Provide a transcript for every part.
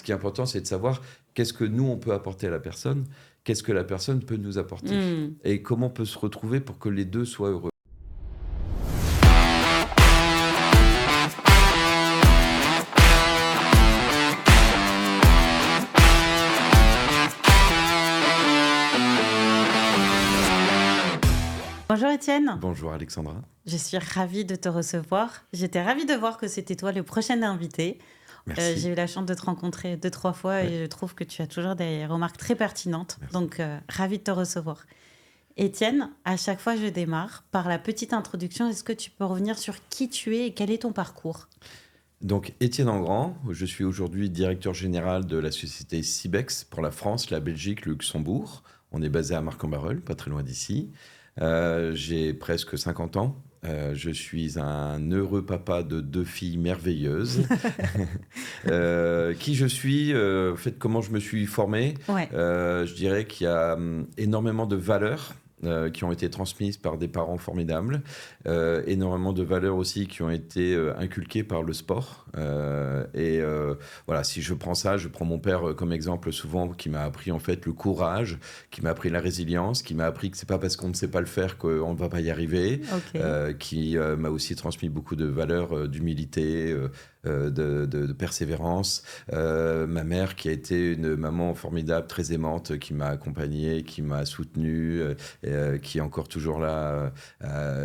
Ce qui est important, c'est de savoir qu'est-ce que nous, on peut apporter à la personne, qu'est-ce que la personne peut nous apporter Mmh. et comment on peut se retrouver pour que les 2 soient heureux. Bonjour Étienne, Bonjour Alexandra, je suis ravie de te recevoir. J'étais ravie de voir que c'était toi le prochain invité. J'ai merci. eu la chance de te rencontrer 2-3 fois Ouais, et je trouve que tu as toujours des remarques très pertinentes. merci. Donc, ravie de te recevoir. Étienne, à chaque fois je démarre par la petite introduction. Est-ce que tu peux revenir sur qui tu es et quel est ton parcours? Donc Étienne Engrand, je suis aujourd'hui directeur général de la société Cibex pour la France, la Belgique, le Luxembourg. On est basé à Marc-en-Barœul, pas très loin d'ici. J'ai presque 50 ans. Je suis un heureux papa de 2 filles merveilleuses. Qui je suis, en fait, comment je me suis formé. Ouais, Je dirais qu'il y a énormément de valeurs qui ont été transmises par des parents formidables, énormément de valeurs aussi qui ont été inculquées par le sport. Voilà, si je prends ça, je prends mon père comme exemple souvent, qui m'a appris en fait le courage, qui m'a appris la résilience, qui m'a appris que c'est pas parce qu'on ne sait pas le faire qu'on ne va pas y arriver, ok. qui m'a aussi transmis beaucoup de valeurs d'humilité, de persévérance. Ma mère qui a été une maman formidable, très aimante, qui m'a accompagné, qui m'a soutenu, qui est encore toujours là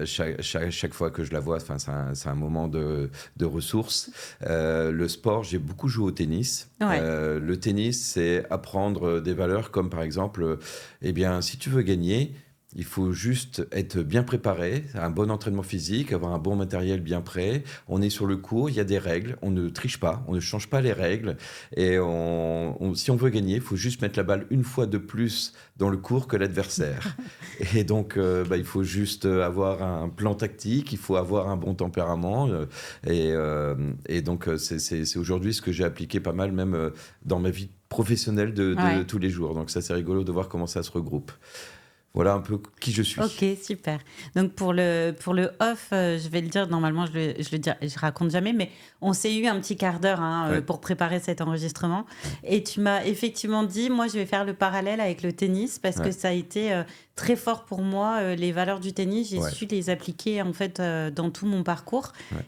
chaque fois que je la vois. Enfin, c'est un moment de ressources. Le sport, j'ai beaucoup joué au tennis. Ouais, Le tennis, c'est apprendre des valeurs comme par exemple, eh bien, si tu veux gagner, il faut juste être bien préparé, un bon entraînement physique, avoir un bon matériel bien prêt. On est sur le court, il y a des règles, on ne triche pas, on ne change pas les règles. Et si on veut gagner, il faut juste mettre la balle une fois de plus dans le court que l'adversaire. Et donc, il faut juste avoir un plan tactique, il faut avoir un bon tempérament. Et donc, c'est aujourd'hui ce que j'ai appliqué pas mal, même dans ma vie professionnelle de ouais. tous les jours. Donc ça, c'est rigolo de voir comment ça se regroupe. Voilà un peu qui je Ok, suis. super. Donc pour le off, je vais le dire, normalement je raconte jamais, mais on s'est eu un petit quart d'heure hein, Ouais, pour préparer cet enregistrement. ouais, Et tu m'as effectivement dit, moi je vais faire le parallèle avec le tennis parce que ouais, ça a été très fort pour moi, les valeurs du tennis. J'ai ouais, su les appliquer en fait dans tout mon parcours ouais.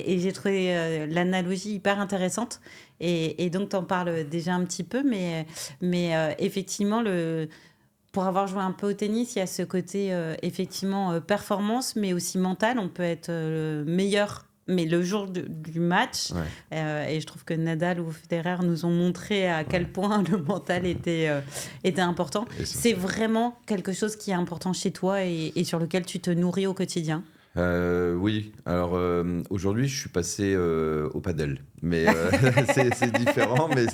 et j'ai trouvé l'analogie hyper intéressante. Et donc tu en parles déjà un petit peu, mais effectivement, pour avoir joué un peu au tennis, il y a ce côté effectivement performance, mais aussi mental. On peut être meilleur, mais le jour du match. Ouais, Et je trouve que Nadal ou Federer nous ont montré à quel ouais, point le mental était important. C'est essentiel. vraiment quelque chose qui est important chez toi et sur lequel tu te nourris au quotidien. Oui, alors aujourd'hui je suis passé au padel, mais c'est différent, mais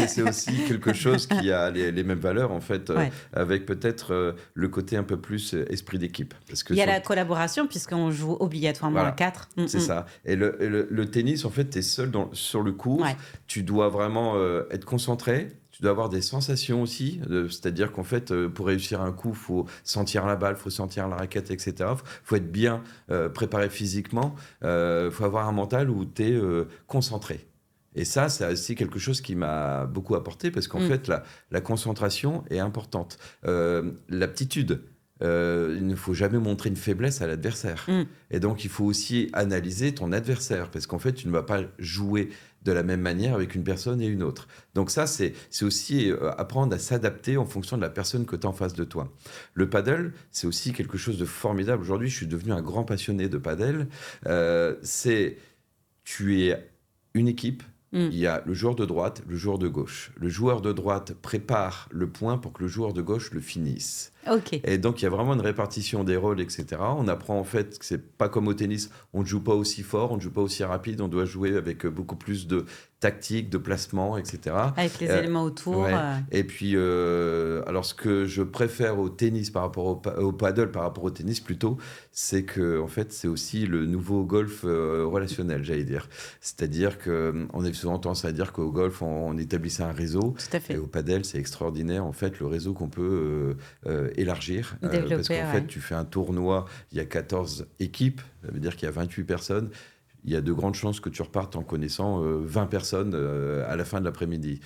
c'est aussi quelque chose qui a les mêmes valeurs en fait, Ouais. avec peut-être le côté un peu plus esprit d'équipe, parce que Il y a sur le la collaboration puisqu'on joue obligatoirement à voilà, quatre. c'est ça. Et le tennis, en fait, tu es seul sur le court. Ouais. Tu dois vraiment être concentré. Tu dois avoir des sensations aussi. C'est-à-dire qu'en fait, pour réussir un coup, il faut sentir la balle, il faut sentir la raquette, etc. Il faut être bien préparé physiquement. Il faut avoir un mental où tu es concentré. Et ça, c'est aussi quelque chose qui m'a beaucoup apporté parce qu'en Mm. fait, la concentration est importante. L'aptitude. Il ne faut jamais montrer une faiblesse à l'adversaire. Mm. Et donc, il faut aussi analyser ton adversaire, parce qu'en fait, tu ne vas pas jouer de la même manière avec une personne et une autre. Donc ça, c'est aussi apprendre à s'adapter en fonction de la personne que tu as en face de toi. Le paddle, c'est aussi quelque chose de formidable. Aujourd'hui, je suis devenu un grand passionné de paddle. Tu es une équipe. Mm. Il y a le joueur de droite, le joueur de gauche. Le joueur de droite prépare le point pour que le joueur de gauche le finisse. Ok. Et donc, il y a vraiment une répartition des rôles, etc. On apprend en fait que c'est pas comme au tennis, on ne joue pas aussi fort, on ne joue pas aussi rapide, on doit jouer avec beaucoup plus de tactique, de placement, etc. Avec les Euh, éléments autour. ouais. Et puis, alors ce que je préfère au tennis par rapport au paddle, par rapport au tennis plutôt, c'est que en fait, c'est aussi le nouveau golf relationnel, j'allais dire. C'est-à-dire que on a souvent tendance à dire qu'au golf, on établissait un réseau, Tout à et fait. au paddle, c'est extraordinaire en fait le réseau qu'on peut élargir. Parce Développer, qu'en ouais. fait, tu fais un tournoi, il y a 14 équipes, ça veut dire qu'il y a 28 personnes. il y a de grandes chances que tu repartes en connaissant 20 personnes à la fin de l'après-midi.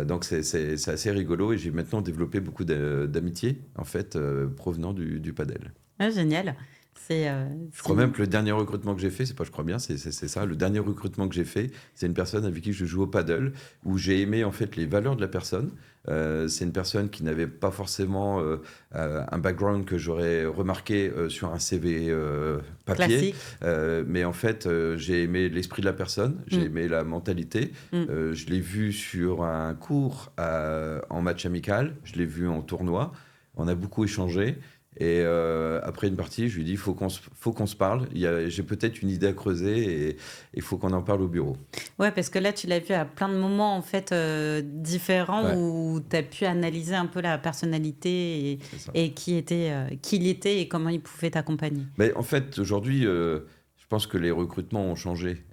Donc c'est assez rigolo et j'ai maintenant développé beaucoup d'amitiés en fait provenant du padel. Ah, génial. C'est, Je crois même que le dernier recrutement que j'ai fait, c'est pas je crois bien, c'est ça. Le dernier recrutement que j'ai fait, c'est une personne avec qui je joue au paddle, où j'ai aimé en fait les valeurs de la personne. C'est une personne qui n'avait pas forcément un background que j'aurais remarqué sur un CV papier, classique. mais en fait j'ai aimé l'esprit de la personne, j'ai aimé la mentalité. Mm. Je l'ai vu sur un cours en match amical, je l'ai vu en tournoi. On a beaucoup échangé. Et après une partie, je lui dis, faut qu'on se parle. J'ai peut-être une idée à creuser et il faut qu'on en parle au bureau. Ouais, parce que là, tu l'as vu à plein de moments en fait différents Ouais, où tu as pu analyser un peu la personnalité c'est ça. et qui il était et comment il pouvait t'accompagner. Mais en fait, aujourd'hui, je pense que les recrutements ont changé.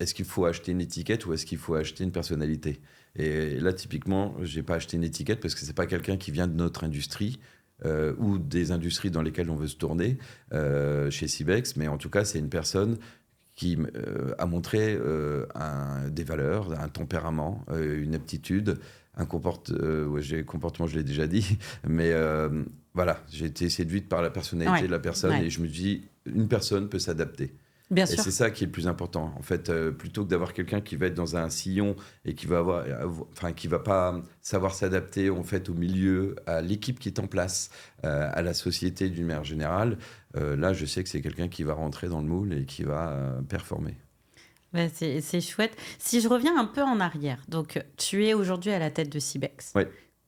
Est-ce qu'il faut acheter une étiquette ou est-ce qu'il faut acheter une personnalité? Et là, typiquement, j'ai pas acheté une étiquette parce que c'est pas quelqu'un qui vient de notre industrie. Ou des industries dans lesquelles on veut se tourner chez Cibex, mais en tout cas, c'est une personne qui a montré des valeurs, un tempérament, une aptitude, comportement, je l'ai déjà dit, mais voilà, j'ai été séduite par la personnalité Ouais, de la personne ouais, et je me dis, une personne peut s'adapter. bien Et sûr. c'est ça qui est le plus important. En fait, plutôt que d'avoir quelqu'un qui va être dans un sillon et qui va enfin, qui va pas savoir s'adapter en fait au milieu, à l'équipe qui est en place, à la société d'une manière générale. Là, je sais que c'est quelqu'un qui va rentrer dans le moule et qui va performer. Ouais, c'est chouette. Si je reviens un peu en arrière, donc tu es aujourd'hui à la tête de Cibex. Oui.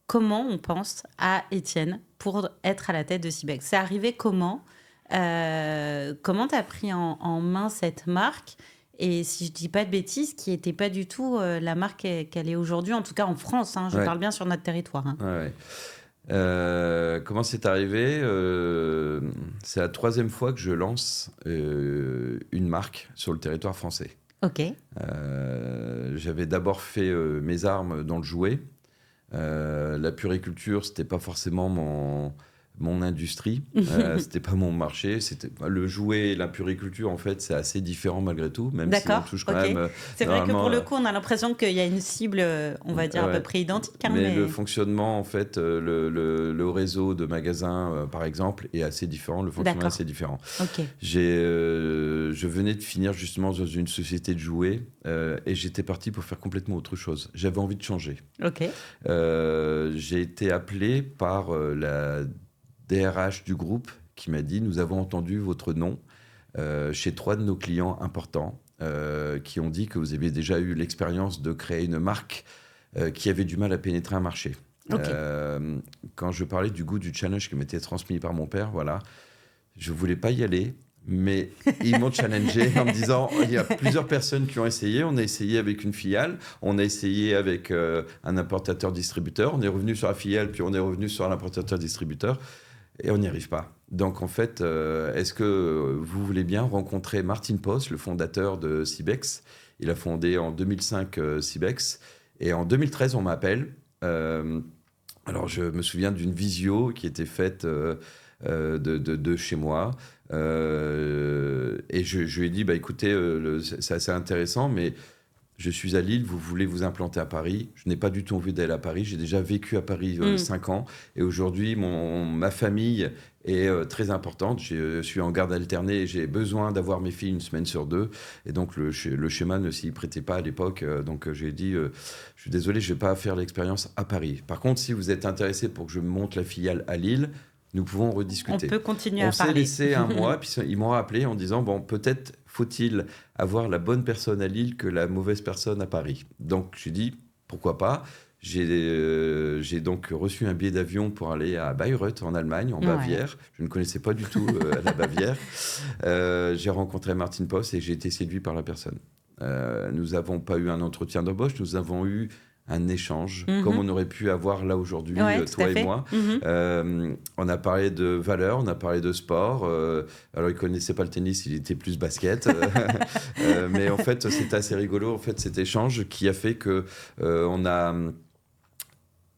Comment on pense à Étienne pour être à la tête de Cibex? C'est arrivé comment? Comment tu as pris en main cette marque? Et si je dis pas de bêtises, qui n'était pas du tout la marque qu'elle est aujourd'hui, en tout cas en France, hein, je Ouais. parle bien sur notre territoire. Hein. Ouais, ouais. Comment c'est arrivé? C'est la troisième fois que je lance une marque sur le territoire français. Ok, J'avais d'abord fait mes armes dans le jouet. La puriculture, c'était pas forcément mon industrie, c'était pas mon marché. Le jouet et la puriculture, en fait, c'est assez différent malgré tout, même si on d'accord, touche quand ok. même C'est vrai que normalement. pour le coup, on a l'impression qu'il y a une cible, on va dire à peu Ouais. près identique, hein, Mais le mais fonctionnement, en fait, le réseau de magasins, par exemple, est assez différent. Le fonctionnement est d'accord, assez différent. ok, Je venais de finir justement dans une société de jouets et j'étais parti pour faire complètement autre chose. J'avais envie de changer. ok, J'ai été appelé par la DRH du groupe qui m'a dit, nous avons entendu votre nom chez 3 de nos clients importants qui ont dit que vous aviez déjà eu l'expérience de créer une marque qui avait du mal à pénétrer un marché. ok, Quand je parlais du goût du challenge qui m'était transmis par mon père, voilà, je voulais pas y aller, mais ils m'ont challengé en me disant, il y a plusieurs personnes qui ont essayé. On a essayé avec une filiale, on a essayé avec un importateur-distributeur, on est revenu sur la filiale, puis on est revenu sur l'importateur-distributeur, et on n'y arrive pas. Donc en fait, est-ce que vous voulez bien rencontrer Martin Post, le fondateur de Cibex? Il a fondé en 2005 Cibex, et en 2013, on m'appelle. Alors je me souviens d'une visio qui était faite de chez moi. Et je lui ai dit, bah, écoutez, c'est assez intéressant, mais je suis à Lille, vous voulez vous implanter à Paris. Je n'ai pas du tout envie d'aller à Paris. J'ai déjà vécu à Paris Hmm, 5 ans. Et aujourd'hui, ma famille est très importante. Je suis en garde alternée et j'ai besoin d'avoir mes filles une semaine sur 2. Et donc, le schéma ne s'y prêtait pas à l'époque. Donc, j'ai dit, je suis désolé, je ne vais pas faire l'expérience à Paris. Par contre, si vous êtes intéressé pour que je monte la filiale à Lille, nous pouvons on rediscuter. peut continuer On à s'est parler. laissé un mois, puis ils m'ont rappelé en disant, bon, peut-être faut-il avoir la bonne personne à Lille que la mauvaise personne à Paris. Donc, j'ai dit, pourquoi pas. J'ai donc reçu un billet d'avion pour aller à Bayreuth, en Allemagne, en Ouais. Bavière. Je ne connaissais pas du tout la Bavière. J'ai rencontré Martin Post et j'ai été séduit par la personne. Nous n'avons pas eu un entretien d'embauche, nous avons eu un échange, comme on aurait pu avoir là aujourd'hui, Ouais, tout toi à et fait. moi. On a parlé de valeurs, on a parlé de sport. Alors, il connaissait pas le tennis, il était plus basket. Mais en fait, c'était assez rigolo, en fait, cet échange qui a fait que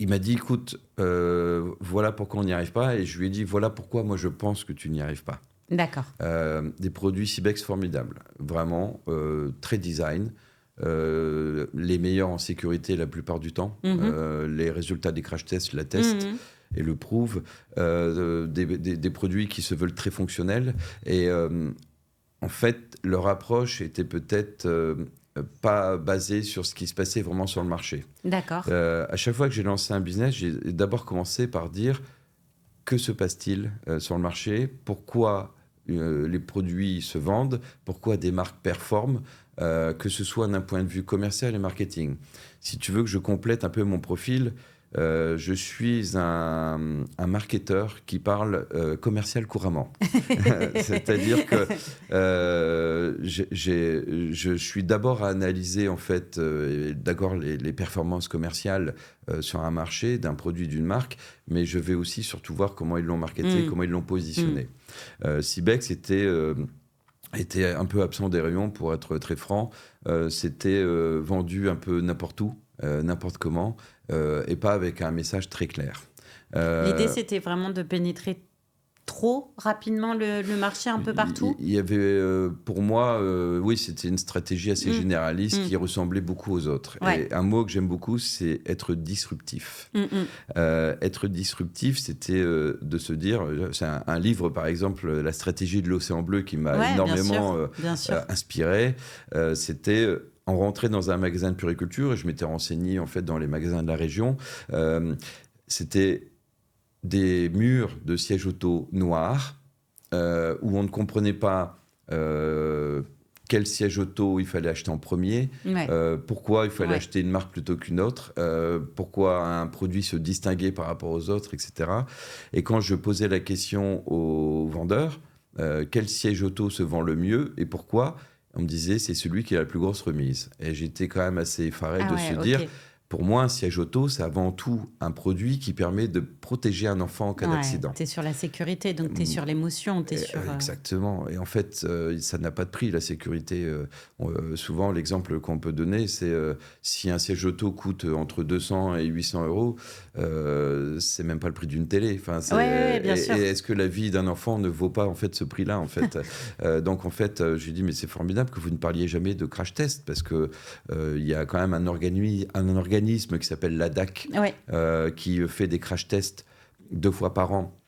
il m'a dit, écoute, voilà pourquoi on n'y arrive pas. Et je lui ai dit, voilà pourquoi moi je pense que tu n'y arrives pas. D'accord. Des produits Cybex formidables, vraiment très design, les meilleurs en sécurité la plupart du temps. Les résultats des crash tests l'attestent et le prouvent. Des produits qui se veulent très fonctionnels. Et en fait, leur approche était peut-être pas basée sur ce qui se passait vraiment sur le marché. D'accord. À chaque fois que j'ai lancé un business, j'ai d'abord commencé par dire que se passe-t-il sur le marché, pourquoi les produits se vendent, pourquoi des marques performent, que ce soit d'un point de vue commercial et marketing. Si tu veux que je complète un peu mon profil, je suis un marketeur qui parle commercial couramment. C'est-à-dire que je suis d'abord à analyser en fait, d'accord les performances commerciales sur un marché, d'un produit, d'une marque, mais je vais aussi surtout voir comment ils l'ont marketé, comment ils l'ont positionné. Cybex était un peu absent des rayons, pour être très franc. C'était vendu un peu n'importe où, n'importe comment, et pas avec un message très clair. L'idée, c'était vraiment de pénétrer trop rapidement le marché un peu partout. Il y avait, pour moi, oui, c'était une stratégie assez généraliste qui ressemblait beaucoup aux autres. Ouais. Et un mot que j'aime beaucoup, c'est être disruptif. Être disruptif, c'était de se dire, c'est un livre, par exemple, La stratégie de l'océan bleu, qui m'a énormément bien sûr. inspiré. C'était... on rentrait dans un magasin de puriculture et je m'étais renseigné en fait dans les magasins de la région. C'était des murs de sièges auto noirs où on ne comprenait pas quel siège auto il fallait acheter en premier, pourquoi il fallait acheter une marque plutôt qu'une autre, pourquoi un produit se distinguait par rapport aux autres, etc. Et quand je posais la question aux vendeurs, quel siège auto se vend le mieux et pourquoi, on me disait c'est celui qui a la plus grosse remise. Et j'étais quand même assez effaré de se dire... Pour moi, un siège auto, c'est avant tout un produit qui permet de protéger un enfant en cas d'accident. Tu es sur la sécurité, donc tu es sur l'émotion. Exactement. Et en fait, ça n'a pas de prix, la sécurité. Souvent, l'exemple qu'on peut donner, c'est si un siège auto coûte entre 200 et 800 euros, c'est même pas le prix d'une télé. Enfin, bien sûr. Et est-ce que la vie d'un enfant ne vaut pas en fait ce prix-là en fait Donc en fait, j'ai dit mais c'est formidable que vous ne parliez jamais de crash test parce que il y a quand même un organisme qui s'appelle l'ADAC qui fait des crash tests 2 fois par an.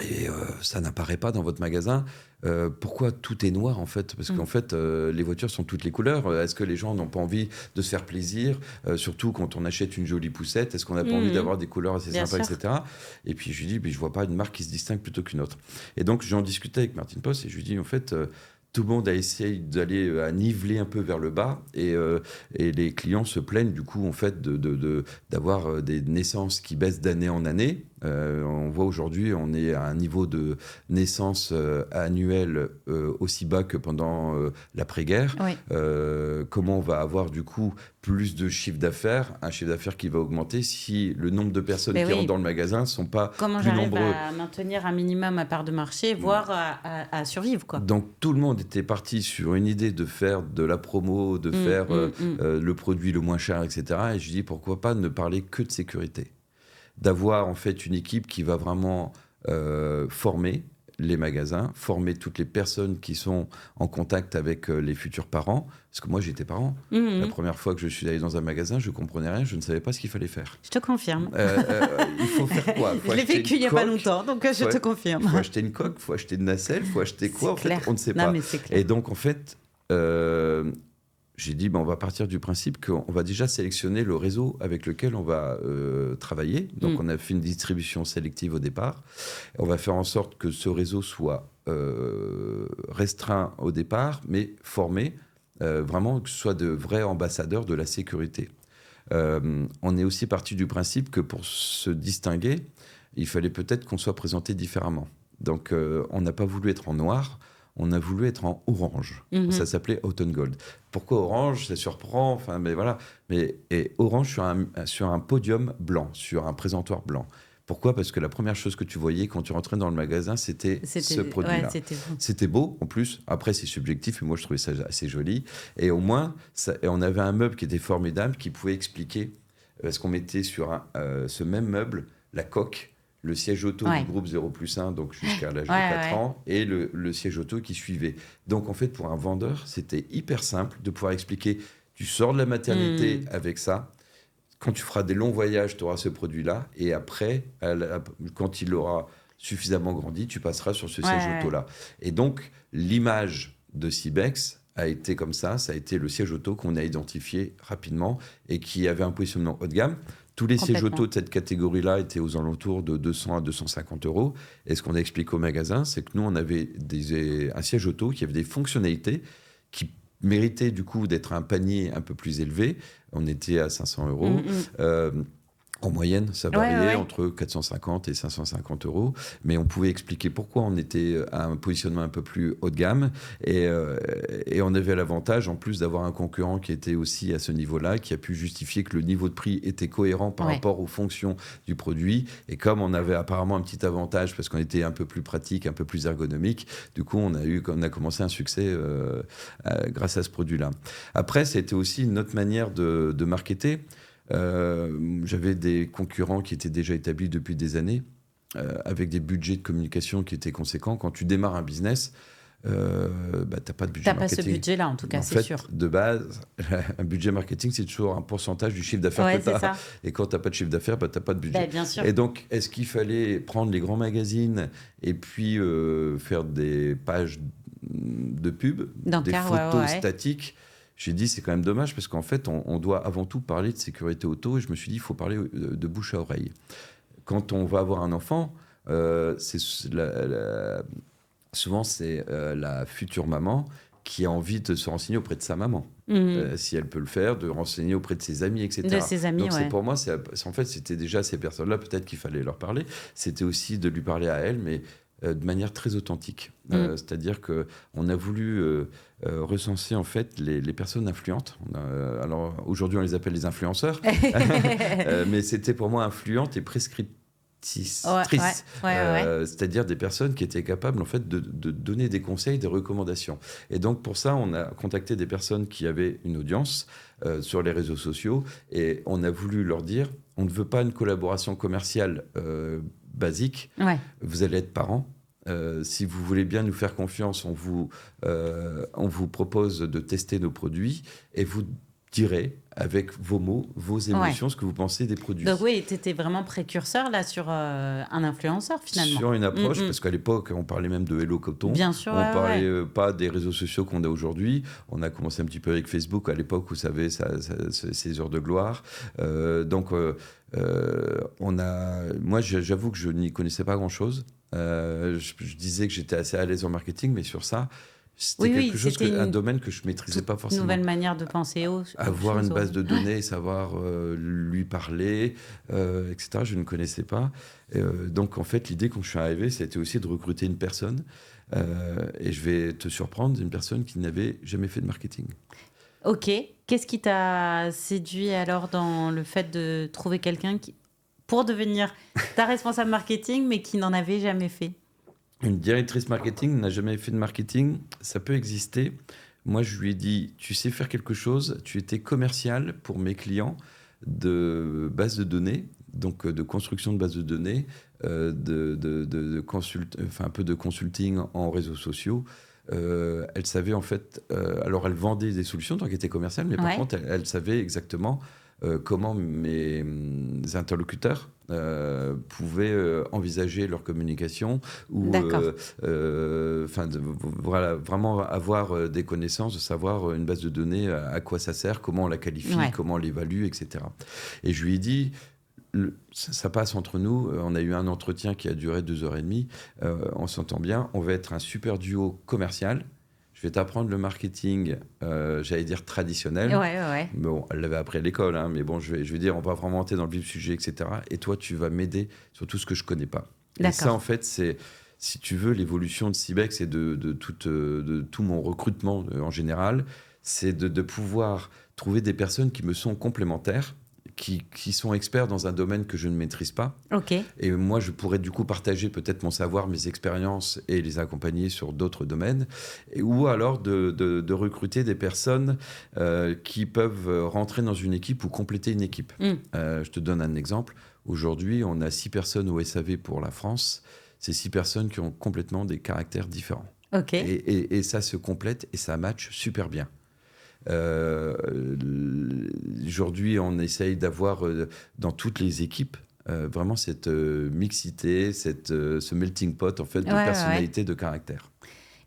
Et ça n'apparaît pas dans votre magasin. Pourquoi tout est noir en fait? Parce qu'en fait, les voitures sont toutes les couleurs. Est-ce que les gens n'ont pas envie de se faire plaisir? Surtout quand on achète une jolie poussette, est-ce qu'on n'a pas envie d'avoir des couleurs assez sympas, etc. Et puis je lui dis, mais je vois pas une marque qui se distingue plutôt qu'une autre. Et donc j'en discutais avec Martine Post et je lui dis, en fait... tout le monde a essayé d'aller à niveler un peu vers le bas et les clients se plaignent du coup en fait d'avoir des naissances qui baissent d'année en année. On voit aujourd'hui, on est à un niveau de naissance annuelle aussi bas que pendant l'après-guerre. Comment on va avoir du coup plus de chiffre d'affaires, un chiffre d'affaires qui va augmenter si le nombre de personnes qui rentrent dans le magasin ne sont pas plus nombreux. Comment j'arrive à maintenir un minimum ma part de marché, voire à survivre, quoi. Donc tout le monde était parti sur une idée de faire de la promo, de faire le produit le moins cher, etc. Et je dis pourquoi pas ne parler que de sécurité, d'avoir en fait une équipe qui va vraiment former les magasins, former toutes les personnes qui sont en contact avec les futurs parents. Parce que moi, j'étais parent. La première fois que je suis allé dans un magasin, je ne comprenais rien, je ne savais pas ce qu'il fallait faire. Je te confirme. Il faut faire quoi? Je l'ai vécu il n'y a pas longtemps, donc je te confirme. Il faut acheter une coque, il faut acheter une nacelle, il faut acheter quoi? En fait, on ne sait pas. Mais c'est clair. Et donc, en fait... j'ai dit, on va partir du principe qu'on va déjà sélectionner le réseau avec lequel on va travailler. Donc, on a fait une distribution sélective au départ. On va faire en sorte que ce réseau soit restreint au départ, mais formé, vraiment que ce soit de vrais ambassadeurs de la sécurité. On est aussi parti du principe que pour se distinguer, il fallait peut-être qu'on soit présenté différemment. Donc, on n'a pas voulu être en noir. On a voulu être en orange. Ça s'appelait Autumn Gold. Pourquoi orange? Ça surprend. Enfin, mais voilà. Et orange sur un podium blanc, sur un présentoir blanc. Pourquoi? Parce que la première chose que tu voyais quand tu rentrais dans le magasin, c'était ce produit-là. C'était beau, en plus. Après, c'est subjectif, mais moi, je trouvais ça assez joli. Et au moins, on avait un meuble qui était formidable, qui pouvait expliquer ce qu'on mettait sur ce même meuble, la coque, le siège auto du groupe 0+1, donc jusqu'à l'âge de 4 ans, et le siège auto qui suivait. Donc, en fait, pour un vendeur, c'était hyper simple de pouvoir expliquer, tu sors de la maternité avec ça, quand tu feras des longs voyages, tu auras ce produit-là, et après, quand il aura suffisamment grandi, tu passeras sur ce siège auto-là. Et donc, l'image de Cybex a été comme ça a été le siège auto qu'on a identifié rapidement et qui avait un positionnement haut de gamme. Tous les sièges auto de cette catégorie-là étaient aux alentours de 200 à 250 euros. Et ce qu'on a expliqué au magasin, c'est que nous, on avait un siège auto qui avait des fonctionnalités qui méritaient du coup d'être un panier un peu plus élevé. On était à 500 euros. En moyenne, ça variait entre 450 et 550 euros. Mais on pouvait expliquer pourquoi on était à un positionnement un peu plus haut de gamme. Et on avait l'avantage, en plus, d'avoir un concurrent qui était aussi à ce niveau-là, qui a pu justifier que le niveau de prix était cohérent par rapport aux fonctions du produit. Et comme on avait apparemment un petit avantage, parce qu'on était un peu plus pratique, un peu plus ergonomique, du coup, on a commencé un succès grâce à ce produit-là. Après, c'était aussi une autre manière de marketer. J'avais des concurrents qui étaient déjà établis depuis des années, avec des budgets de communication qui étaient conséquents. Quand tu démarres un business, t'as pas de budget marketing. T'as pas ce budget-là, en tout cas, c'est sûr. De base, un budget marketing, c'est toujours un pourcentage du chiffre d'affaires que tu as. Et quand tu n'as pas de chiffre d'affaires, tu n'as pas de budget. Bien sûr. Et donc, est-ce qu'il fallait prendre les grands magazines et puis faire des pages de pub, des photos statiques? J'ai dit, c'est quand même dommage parce qu'en fait, on doit avant tout parler de sécurité auto. Et je me suis dit, il faut parler de bouche à oreille. Quand on va avoir un enfant, souvent, c'est la future maman qui a envie de se renseigner auprès de sa maman. Si elle peut le faire, de renseigner auprès de ses amis, etc. De ses amis, donc, pour moi, en fait, c'était déjà ces personnes-là, peut-être qu'il fallait leur parler. C'était aussi de lui parler à elle, mais de manière très authentique. C'est-à-dire qu'on a voulu recenser en fait les personnes influentes. Alors aujourd'hui, on les appelle les influenceurs, mais c'était pour moi influente et prescriptrice. C'est-à-dire des personnes qui étaient capables en fait de donner des conseils, des recommandations. Et donc pour ça, on a contacté des personnes qui avaient une audience sur les réseaux sociaux et on a voulu leur dire on ne veut pas une collaboration commerciale basique. Vous allez être parents. Si vous voulez bien nous faire confiance, on vous propose de tester nos produits et vous direz avec vos mots, vos émotions, ce que vous pensez des produits. Donc oui, tu étais vraiment précurseur là sur un influenceur finalement. Sur une approche, parce qu'à l'époque, on parlait même de Hello Coton. Bien sûr, on parlait pas des réseaux sociaux qu'on a aujourd'hui. On a commencé un petit peu avec Facebook à l'époque, vous savez, ses heures de gloire. Moi, j'avoue que je n'y connaissais pas grand-chose. Je disais que j'étais assez à l'aise en marketing, mais sur ça, c'était quelque chose, un domaine que je ne maîtrisais pas forcément. Une nouvelle manière de penser avoir une base de données, savoir lui parler, etc. Je ne connaissais pas. Donc, en fait, l'idée, quand je suis arrivé, c'était aussi de recruter une personne. Et je vais te surprendre, une personne qui n'avait jamais fait de marketing. Ok. Qu'est-ce qui t'a séduit alors dans le fait de trouver quelqu'un pour devenir ta responsable marketing, mais qui n'en avait jamais fait? Une directrice marketing n'a jamais fait de marketing, ça peut exister. Moi, je lui ai dit, tu sais faire quelque chose, tu étais commercial pour mes clients de base de données, donc de construction de base de données, un peu de consulting en réseaux sociaux. Elle savait en fait, alors elle vendait des solutions tant qu'elle était commerciale, mais par contre, elle savait exactement comment mes interlocuteurs pouvaient envisager leur communication ou voilà, vraiment avoir des connaissances, de savoir une base de données, à quoi ça sert, comment on la qualifie, comment on l'évalue, etc. Et je lui ai dit, ça passe entre nous, on a eu un entretien qui a duré 2h30, on s'entend bien, on va être un super duo commercial. Je vais t'apprendre le marketing, j'allais dire traditionnel. Bon, elle l'avait appris à l'école, hein, mais bon, je vais dire, on va vraiment entrer dans le vif du sujet, etc. Et toi, tu vas m'aider sur tout ce que je ne connais pas. Et ça, en fait, c'est, si tu veux, l'évolution de Cybex et de tout mon recrutement en général, c'est de pouvoir trouver des personnes qui me sont complémentaires qui sont experts dans un domaine que je ne maîtrise pas. Ok. Et moi, je pourrais du coup partager peut-être mon savoir, mes expériences et les accompagner sur d'autres domaines. Ou alors de recruter des personnes qui peuvent rentrer dans une équipe ou compléter une équipe. Je te donne un exemple. Aujourd'hui, on a 6 personnes au SAV pour la France. C'est 6 personnes qui ont complètement des caractères différents. Ok. Et ça se complète et ça match super bien. Aujourd'hui, on essaye d'avoir dans toutes les équipes vraiment cette mixité, ce melting pot en fait, de personnalité, de caractère.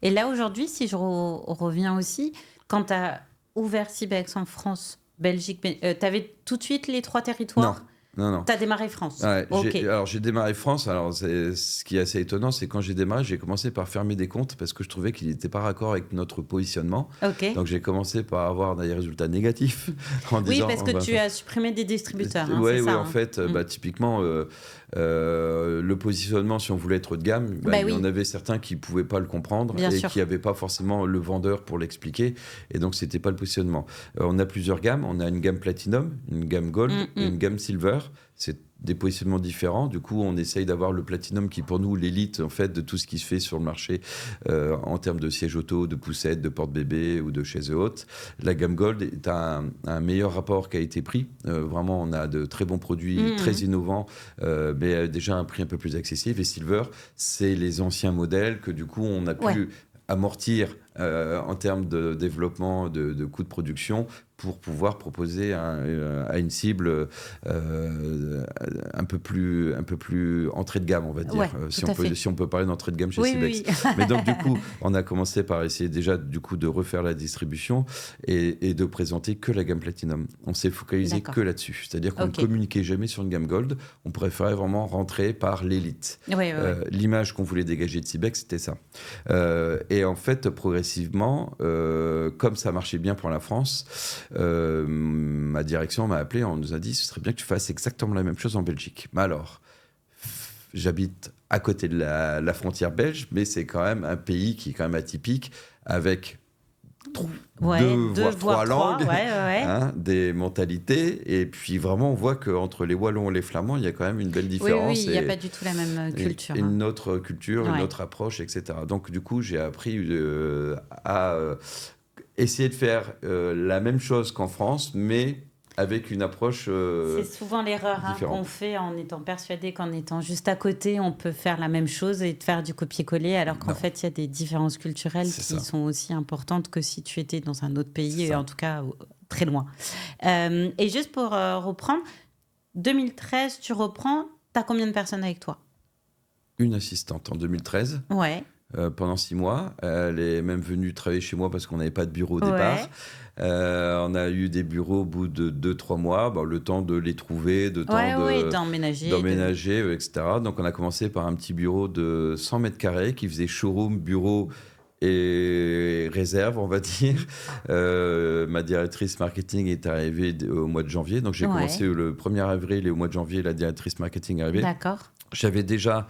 Et là, aujourd'hui, si je reviens aussi, quand tu as ouvert Cibex en France, Belgique, tu avais tout de suite les 3 territoires? Non. Tu as démarré France. Ouais, Ok. j'ai démarré France. Alors, ce qui est assez étonnant, c'est quand j'ai démarré, j'ai commencé par fermer des comptes parce que je trouvais qu'il n'était pas raccord avec notre positionnement. Ok. Donc, j'ai commencé par avoir des résultats négatifs en Oui, disant... parce que tu as supprimé des distributeurs. Hein, Oui, c'est ça, en fait, typiquement, le positionnement, si on voulait être haut de gamme, il y en avait certains qui ne pouvaient pas le comprendre Bien et sûr. qui n'avaient pas forcément le vendeur pour l'expliquer. Et donc, ce n'était pas le positionnement. On a plusieurs gammes. On a une gamme Platinum, une gamme Gold et une gamme Silver. C'est des positionnements différents. Du coup, on essaye d'avoir le Platinum qui est pour nous l'élite en fait, de tout ce qui se fait sur le marché en termes de sièges auto, de poussettes, de porte-bébé ou de chaises hautes. La gamme Gold est un meilleur rapport qui a été pris. Vraiment, on a de très bons produits, très innovants, mais déjà un prix un peu plus accessible. Et Silver, c'est les anciens modèles que du coup, on a pu amortir en termes de développement, de coûts de production, pour pouvoir proposer à une cible un peu plus entrée de gamme, on va dire, si on peut parler d'entrée de gamme chez Cibex. Oui. Mais donc du coup, on a commencé par essayer déjà du coup de refaire la distribution et de présenter que la gamme Platinum. On s'est focalisé que là-dessus, c'est-à-dire qu'on ne communiquait jamais sur une gamme Gold. On préférait vraiment rentrer par l'élite. L'image qu'on voulait dégager de Cibex, c'était ça. Et en fait, progressivement, comme ça marchait bien pour la France, ma direction m'a appelé, on nous a dit ce serait bien que tu fasses exactement la même chose en Belgique. Mais alors, j'habite à côté de la frontière belge, mais c'est quand même un pays qui est quand même atypique, avec deux voire trois langues, hein, des mentalités, et puis vraiment on voit qu'entre les Wallons et les Flamands, il y a quand même une belle différence. Oui, il n'y a pas du tout la même culture. Et une autre culture, une autre approche, etc. Donc du coup, j'ai appris à essayer de faire la même chose qu'en France, mais avec une approche c'est souvent l'erreur qu'on fait en étant persuadé qu'en étant juste à côté, on peut faire la même chose et faire du copier-coller, alors qu'en fait, il y a des différences culturelles qui sont aussi importantes que si tu étais dans un autre pays, et en tout cas très loin. Et juste pour reprendre, 2013, tu reprends, tu as combien de personnes avec toi? Une assistante en 2013. Ouais. Pendant 6 mois. Elle est même venue travailler chez moi parce qu'on n'avait pas de bureau au départ. On a eu des bureaux au bout de 2-3 mois, le temps de les trouver, d'emménager, etc. Donc on a commencé par un petit bureau de 100 mètres carrés qui faisait showroom, bureau et réserve, on va dire. Ma directrice marketing est arrivée au mois de janvier. Donc j'ai commencé le 1er avril et au mois de janvier, la directrice marketing est arrivée. D'accord. J'avais déjà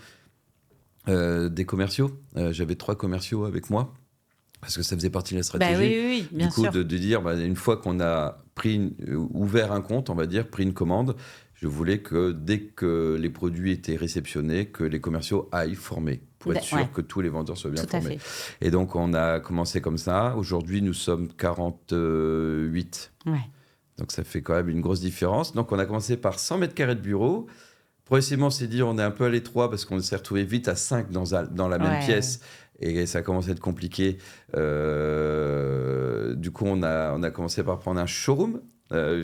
des commerciaux. J'avais 3 commerciaux avec moi parce que ça faisait partie de la stratégie. Oui, bien sûr. De dire, une fois qu'on a ouvert un compte, on va dire, pris une commande, je voulais que dès que les produits étaient réceptionnés, que les commerciaux aillent former pour être sûr que tous les vendeurs soient bien formés. Et donc, on a commencé comme ça. Aujourd'hui, nous sommes 48. Donc, ça fait quand même une grosse différence. Donc, on a commencé par 100 mètres carrés de bureau. Progressivement, on s'est dit, on est un peu à l'étroit parce qu'on s'est retrouvé vite à 5 dans la même pièce et ça commence à être compliqué. Du coup, on a commencé par prendre un showroom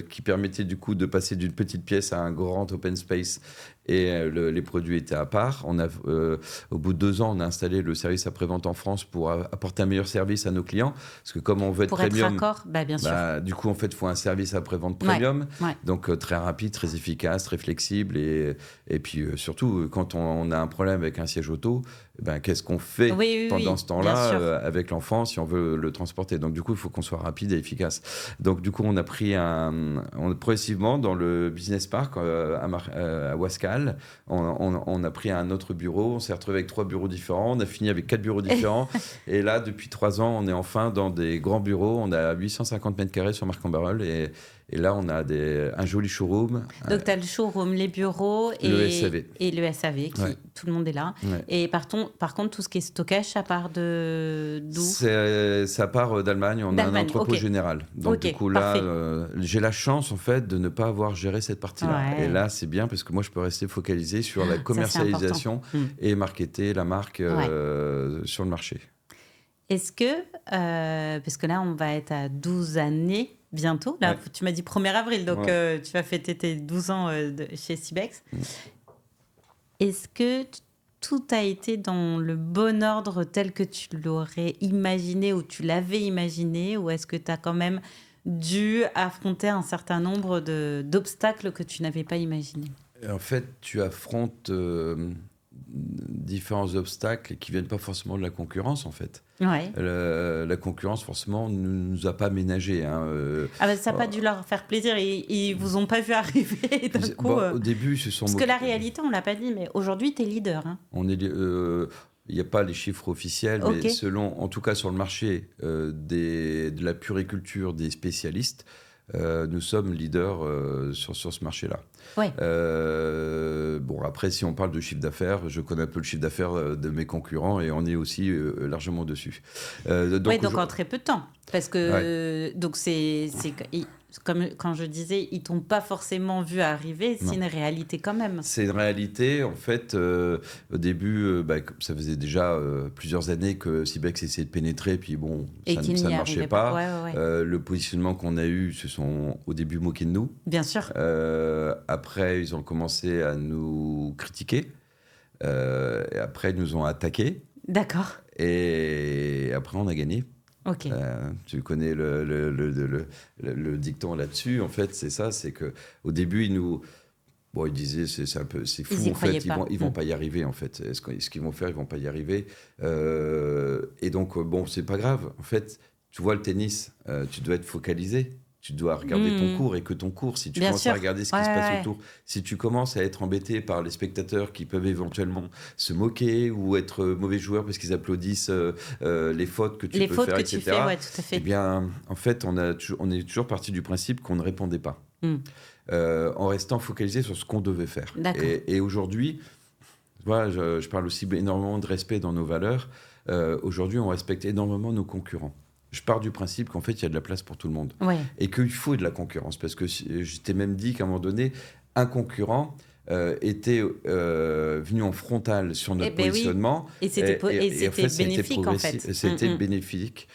qui permettait du coup de passer d'une petite pièce à un grand open space et les produits étaient à part. Au bout de 2 ans, on a installé le service après-vente en France pour apporter un meilleur service à nos clients. Parce que comme on veut être premium, bien sûr. Du coup, en fait, il faut un service après-vente premium. Donc, très rapide, très efficace, très flexible. Et puis, surtout, quand on a un problème avec un siège auto, qu'est-ce qu'on fait pendant ce temps-là avec l'enfant si on veut le transporter. Donc, du coup, il faut qu'on soit rapide et efficace. Donc, du coup, on a pris progressivement dans le business park à Wascal. On a pris un autre bureau, on s'est retrouvé avec 3 bureaux différents, on a fini avec 4 bureaux différents. Et là, depuis 3 ans, on est enfin dans des grands bureaux. On a 850 mètres carrés sur Marc-en-Barœul Et là, on a un joli showroom. Donc, tu as le showroom, les bureaux Le SAV. et le SAV, tout le monde est là. Ouais. Et par contre, tout ce qui est stockage, ça part d'où? Ça part d'Allemagne. On a un entrepôt général. Donc, du coup, là, j'ai la chance, en fait, de ne pas avoir géré cette partie-là. Et là, c'est bien parce que moi, je peux rester focalisé sur la commercialisation et marketer la marque sur le marché. Est-ce que, parce que là, on va être à 12 années bientôt. Là, tu m'as dit 1er avril, donc tu vas fêter tes 12 ans chez Cybex. Est-ce que tout a été dans le bon ordre tel que tu l'aurais imaginé ou tu l'avais imaginé, ou est-ce que tu as quand même dû affronter un certain nombre d'obstacles que tu n'avais pas imaginés? En fait, tu affrontes différents obstacles qui ne viennent pas forcément de la concurrence, en fait. Ouais. La concurrence, forcément, ne nous a pas ménagé. Ça n'a pas dû leur faire plaisir. Ils ne vous ont pas vu arriver d'un coup. Au début, ils se sont Parce que la réalité, on ne l'a pas dit, mais aujourd'hui, tu es leader. Hein. Il n'y a pas les chiffres officiels, mais selon, en tout cas sur le marché de la puriculture des spécialistes, nous sommes leaders sur ce marché-là. Ouais. Après, si on parle de chiffre d'affaires, je connais un peu le chiffre d'affaires de mes concurrents et on est aussi largement dessus. Donc en très peu de temps. Parce que donc c'est comme quand je disais, ils t'ont pas forcément vu arriver, c'est une réalité quand même. C'est une réalité. En fait, au début, ça faisait déjà plusieurs années que Cybex essayait de pénétrer, puis ça ne marchait pas. Le positionnement qu'on a eu, se sont au début moqués de nous. Bien sûr. Après, ils ont commencé à nous critiquer. Et après, ils nous ont attaqués. D'accord. Et après, on a gagné. Ok. Tu connais le dicton là-dessus. En fait, c'est ça, c'est que au début, ils disaient c'est fou en fait, ils vont pas y arriver en fait. Ce qu'ils vont faire, ils vont pas y arriver. Et donc c'est pas grave. En fait, tu vois le tennis, tu dois être focalisé. Tu dois regarder ton cours et que ton cours. Si tu commences à regarder ce qui se passe autour, si tu commences à être embêté par les spectateurs qui peuvent éventuellement se moquer ou être mauvais joueurs parce qu'ils applaudissent les fautes que tu peux faire, etc. Tout à fait. Eh bien, en fait, on est toujours parti du principe qu'on ne répondait pas, en restant focalisé sur ce qu'on devait faire. Et aujourd'hui, voilà, je parle aussi énormément de respect dans nos valeurs. Aujourd'hui, on respecte énormément nos concurrents. Je pars du principe qu'en fait, il y a de la place pour tout le monde. Et qu'il faut de la concurrence. Parce que je t'ai même dit qu'à un moment donné, un concurrent était venu en frontal sur notre positionnement. Et c'était bénéfique, en fait. C'était bénéfique,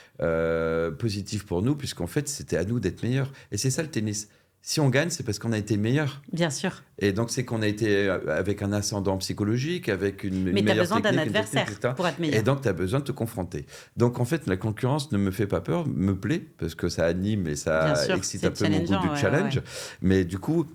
positif pour nous, puisqu'en fait, c'était à nous d'être meilleurs. Et c'est ça le tennis. Si on gagne, c'est parce qu'on a été meilleur. Bien sûr. Et donc, c'est qu'on a été avec un ascendant psychologique, avec une meilleure technique. Mais tu as besoin d'un adversaire pour être meilleur. Et donc, tu as besoin de te confronter. Donc, en fait, la concurrence ne me fait pas peur, me plaît, parce que ça anime et ça excite un peu mon goût du challenge. Ouais. Mais du coup,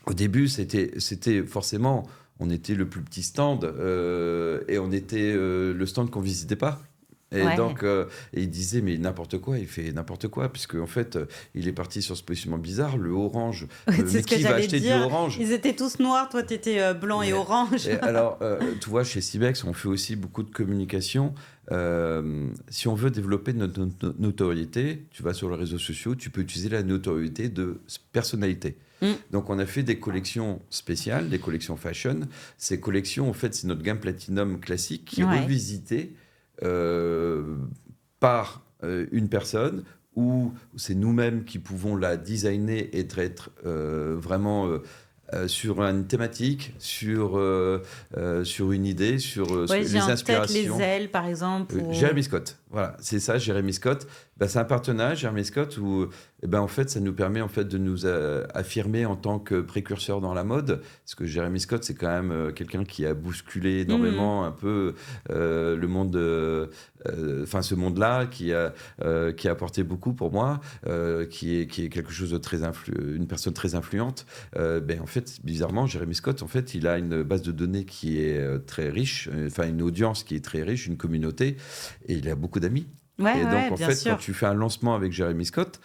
au début, c'était forcément... On était le plus petit stand et on était le stand qu'on ne visitait pas. Et donc, il disait, mais n'importe quoi, il fait n'importe quoi, puisque en fait, il est parti sur ce positionnement bizarre, le orange. Mais qui va acheter du orange ? Ils étaient tous noirs, toi, tu étais blanc et orange. Et alors, tu vois, chez Cybex, on fait aussi beaucoup de communication. Si on veut développer notre notoriété, tu vas sur les réseaux sociaux, tu peux utiliser la notoriété de personnalité. Donc, on a fait des collections spéciales, des collections fashion. Ces collections, en fait, c'est notre gamme Platinum classique qui est revisitée par une personne où c'est nous-mêmes qui pouvons la designer et être vraiment sur une thématique, sur une idée, sur les inspirations. Les ailes, par exemple. Jérémy Scott, voilà, c'est ça, Jérémy Scott. C'est un partenariat, Jérémy Scott, où en fait, ça nous permet en fait, de nous affirmer en tant que précurseur dans la mode. Parce que Jérémy Scott, c'est quand même quelqu'un qui a bousculé énormément un peu le monde, ce monde-là, qui a apporté beaucoup pour moi, qui est quelque chose de très une personne très influente. En fait, bizarrement, Jérémy Scott, en fait, il a une base de données qui est très riche, une audience qui est très riche, une communauté, et il a beaucoup d'amis. Et donc, en fait, quand tu fais un lancement avec Jérémy Scott,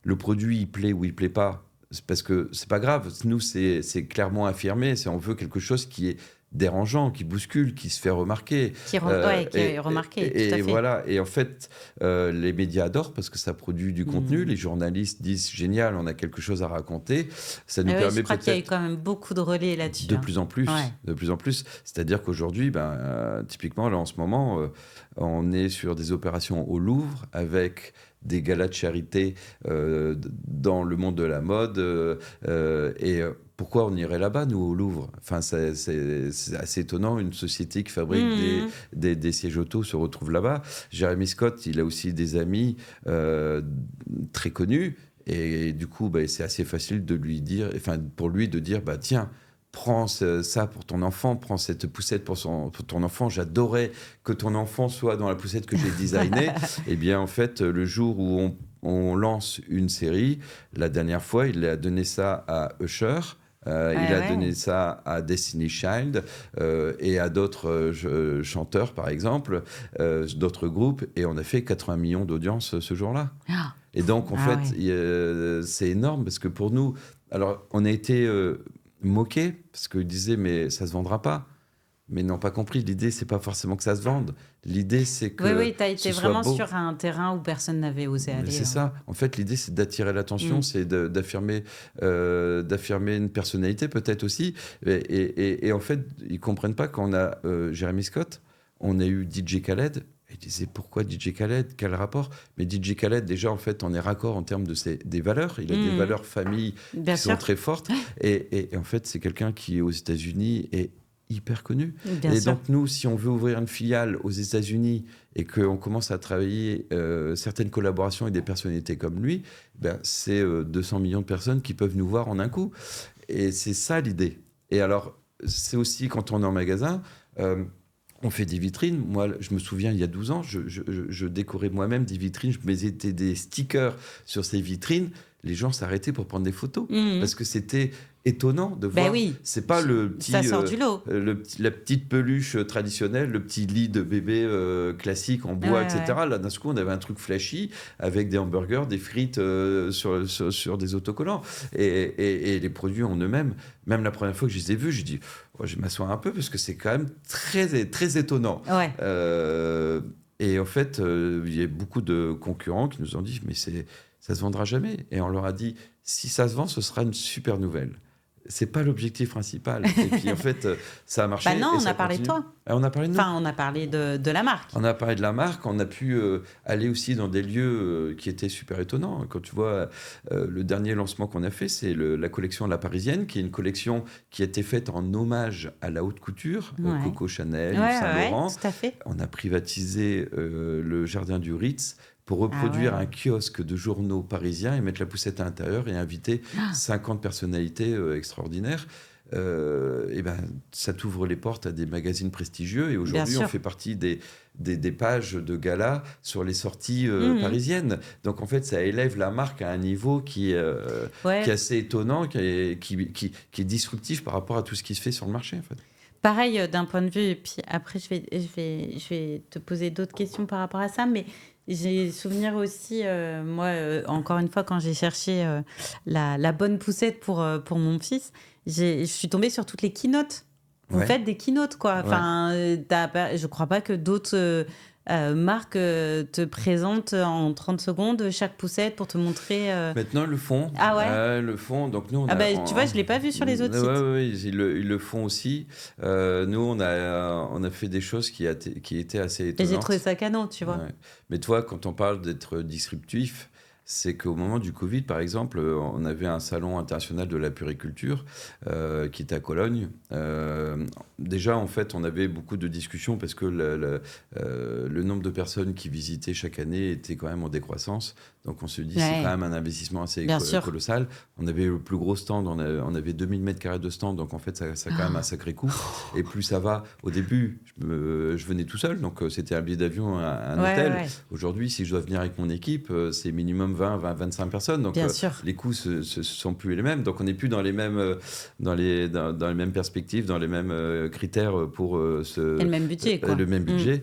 le produit, il plaît ou il plaît pas, c'est parce que c'est pas grave. Nous, c'est clairement affirmé. On veut quelque chose qui est dérangeant, qui bouscule, qui se fait remarquer. Qui est remarqué, tout à fait. Voilà. Et en fait, les médias adorent parce que ça produit du contenu. Les journalistes disent génial, on a quelque chose à raconter. Ça nous permet je crois qu'il y a eu peut-être quand même beaucoup de relais là-dessus. de plus en plus, Ouais. de plus en plus. C'est-à-dire qu'aujourd'hui, typiquement, là, en ce moment, on est sur des opérations au Louvre avec des galas de charité dans le monde de la mode. Pourquoi on irait là-bas, nous, au Louvre? Enfin, c'est assez étonnant. Une société qui fabrique des sièges auto se retrouve là-bas. Jeremy Scott, il a aussi des amis très connus. Et du coup, c'est assez facile de lui dire, enfin, pour lui de dire, tiens, prends ça pour ton enfant, prends cette poussette pour ton enfant. J'adorais que ton enfant soit dans la poussette que j'ai designée. Et bien, en fait, le jour où on lance une série, la dernière fois, il a donné ça à Usher. Il a donné ça à Destiny Child et à d'autres chanteurs, par exemple, d'autres groupes. Et on a fait 80 millions d'audience ce jour-là. Et donc, en fait, c'est énorme parce que pour nous, alors, on a été moqués parce qu'ils disaient, mais ça ne se vendra pas. Mais ils n'ont pas compris. L'idée, c'est pas forcément que ça se vende. L'idée, c'est que. Oui, tu as été vraiment sur un terrain où personne n'avait osé aller. C'est ça. En fait, l'idée, c'est d'attirer l'attention, c'est d'affirmer une personnalité, peut-être aussi. Et en fait, ils ne comprennent pas quand on a Jeremy Scott, on a eu DJ Khaled. Ils disaient pourquoi DJ Khaled? Quel rapport? Mais DJ Khaled, déjà, en fait, on est raccord en termes des valeurs. Il a des valeurs famille qui sont très fortes. Et en fait, c'est quelqu'un qui, aux États-Unis, est hyper connu. Donc, nous, si on veut ouvrir une filiale aux États-Unis et qu'on commence à travailler certaines collaborations avec des personnalités comme lui, c'est 200 millions de personnes qui peuvent nous voir en un coup. Et c'est ça l'idée. Et alors, c'est aussi quand on est en magasin... on fait des vitrines. Moi, je me souviens, il y a 12 ans, je décorais moi-même des vitrines. Je mettais des stickers sur ces vitrines. Les gens s'arrêtaient pour prendre des photos. Parce que c'était étonnant de voir. C'est pas le petit... Ça sort du lot. La petite peluche traditionnelle, le petit lit de bébé classique en bois, etc. Là, d'un coup, on avait un truc flashy avec des hamburgers, des frites sur des autocollants. Et les produits en eux-mêmes, même la première fois que je les ai vus, j'ai dit... je vais m'asseoir un peu parce que c'est quand même très, très étonnant. Et en fait, il y a beaucoup de concurrents qui nous ont dit mais ça ne se vendra jamais. Et on leur a dit si ça se vend, ce sera une super nouvelle. C'est pas l'objectif principal. Et puis en fait, ça a marché. Non, on a parlé de toi. On a parlé de nous. Enfin, on a parlé de la marque. On a parlé de la marque. On a pu aller aussi dans des lieux qui étaient super étonnants. Quand tu vois, le dernier lancement qu'on a fait, c'est la collection La Parisienne, qui est une collection qui a été faite en hommage à la haute couture, Coco Chanel, Yves Saint Laurent. Tout à fait. On a privatisé le jardin du Ritz pour reproduire un kiosque de journaux parisiens et mettre la poussette à l'intérieur et inviter 50 personnalités extraordinaires. Ça t'ouvre les portes à des magazines prestigieux. Et aujourd'hui, on fait partie des pages de gala sur les sorties parisiennes. Donc, en fait, ça élève la marque à un niveau qui est assez étonnant, qui est disruptif par rapport à tout ce qui se fait sur le marché, en fait. Pareil, d'un point de vue, et puis après, je vais te poser d'autres questions par rapport à ça, mais j'ai souvenir aussi, moi, encore une fois, quand j'ai cherché la bonne poussette pour mon fils, je suis tombée sur toutes les keynotes. Vous faites des keynotes, quoi. Enfin, je crois pas que d'autres marques te présentent en 30 secondes chaque poussette pour te montrer... Maintenant, ils le font. Le font. Donc, nous, tu vois, je l'ai pas vu sur les autres sites. Oui, ils le font aussi. Nous, on a fait des choses qui étaient assez étonnantes. Et j'ai trouvé ça canon, tu vois. Mais toi, quand on parle d'être disruptif, c'est qu'au moment du Covid, par exemple, on avait un salon international de la puriculture qui était à Cologne. Déjà, en fait, on avait beaucoup de discussions parce que le nombre de personnes qui visitaient chaque année était quand même en décroissance. Donc, on se dit, c'est quand même un investissement assez colossal. On avait le plus gros stand, on avait 2000 mètres carrés de stand. Donc, en fait, ça a quand même un sacré coût. Et plus ça va, au début, je venais tout seul. Donc, c'était un billet d'avion, un hôtel. Aujourd'hui, si je dois venir avec mon équipe, c'est minimum 20-25 personnes. Donc, les coûts ne sont plus les mêmes. Donc, on n'est plus dans les mêmes, dans les mêmes perspectives, dans les mêmes critères pour et le même budget, quoi. Le même budget.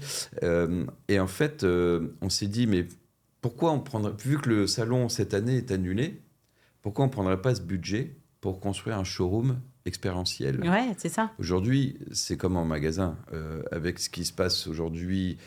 Et en fait, on s'est dit, mais pourquoi on prendrait, vu que le salon cette année est annulé, pourquoi on ne prendrait pas ce budget pour construire un showroom expérientielle. Ouais, c'est ça. Aujourd'hui, c'est comme en magasin. Avec ce qui se passe aujourd'hui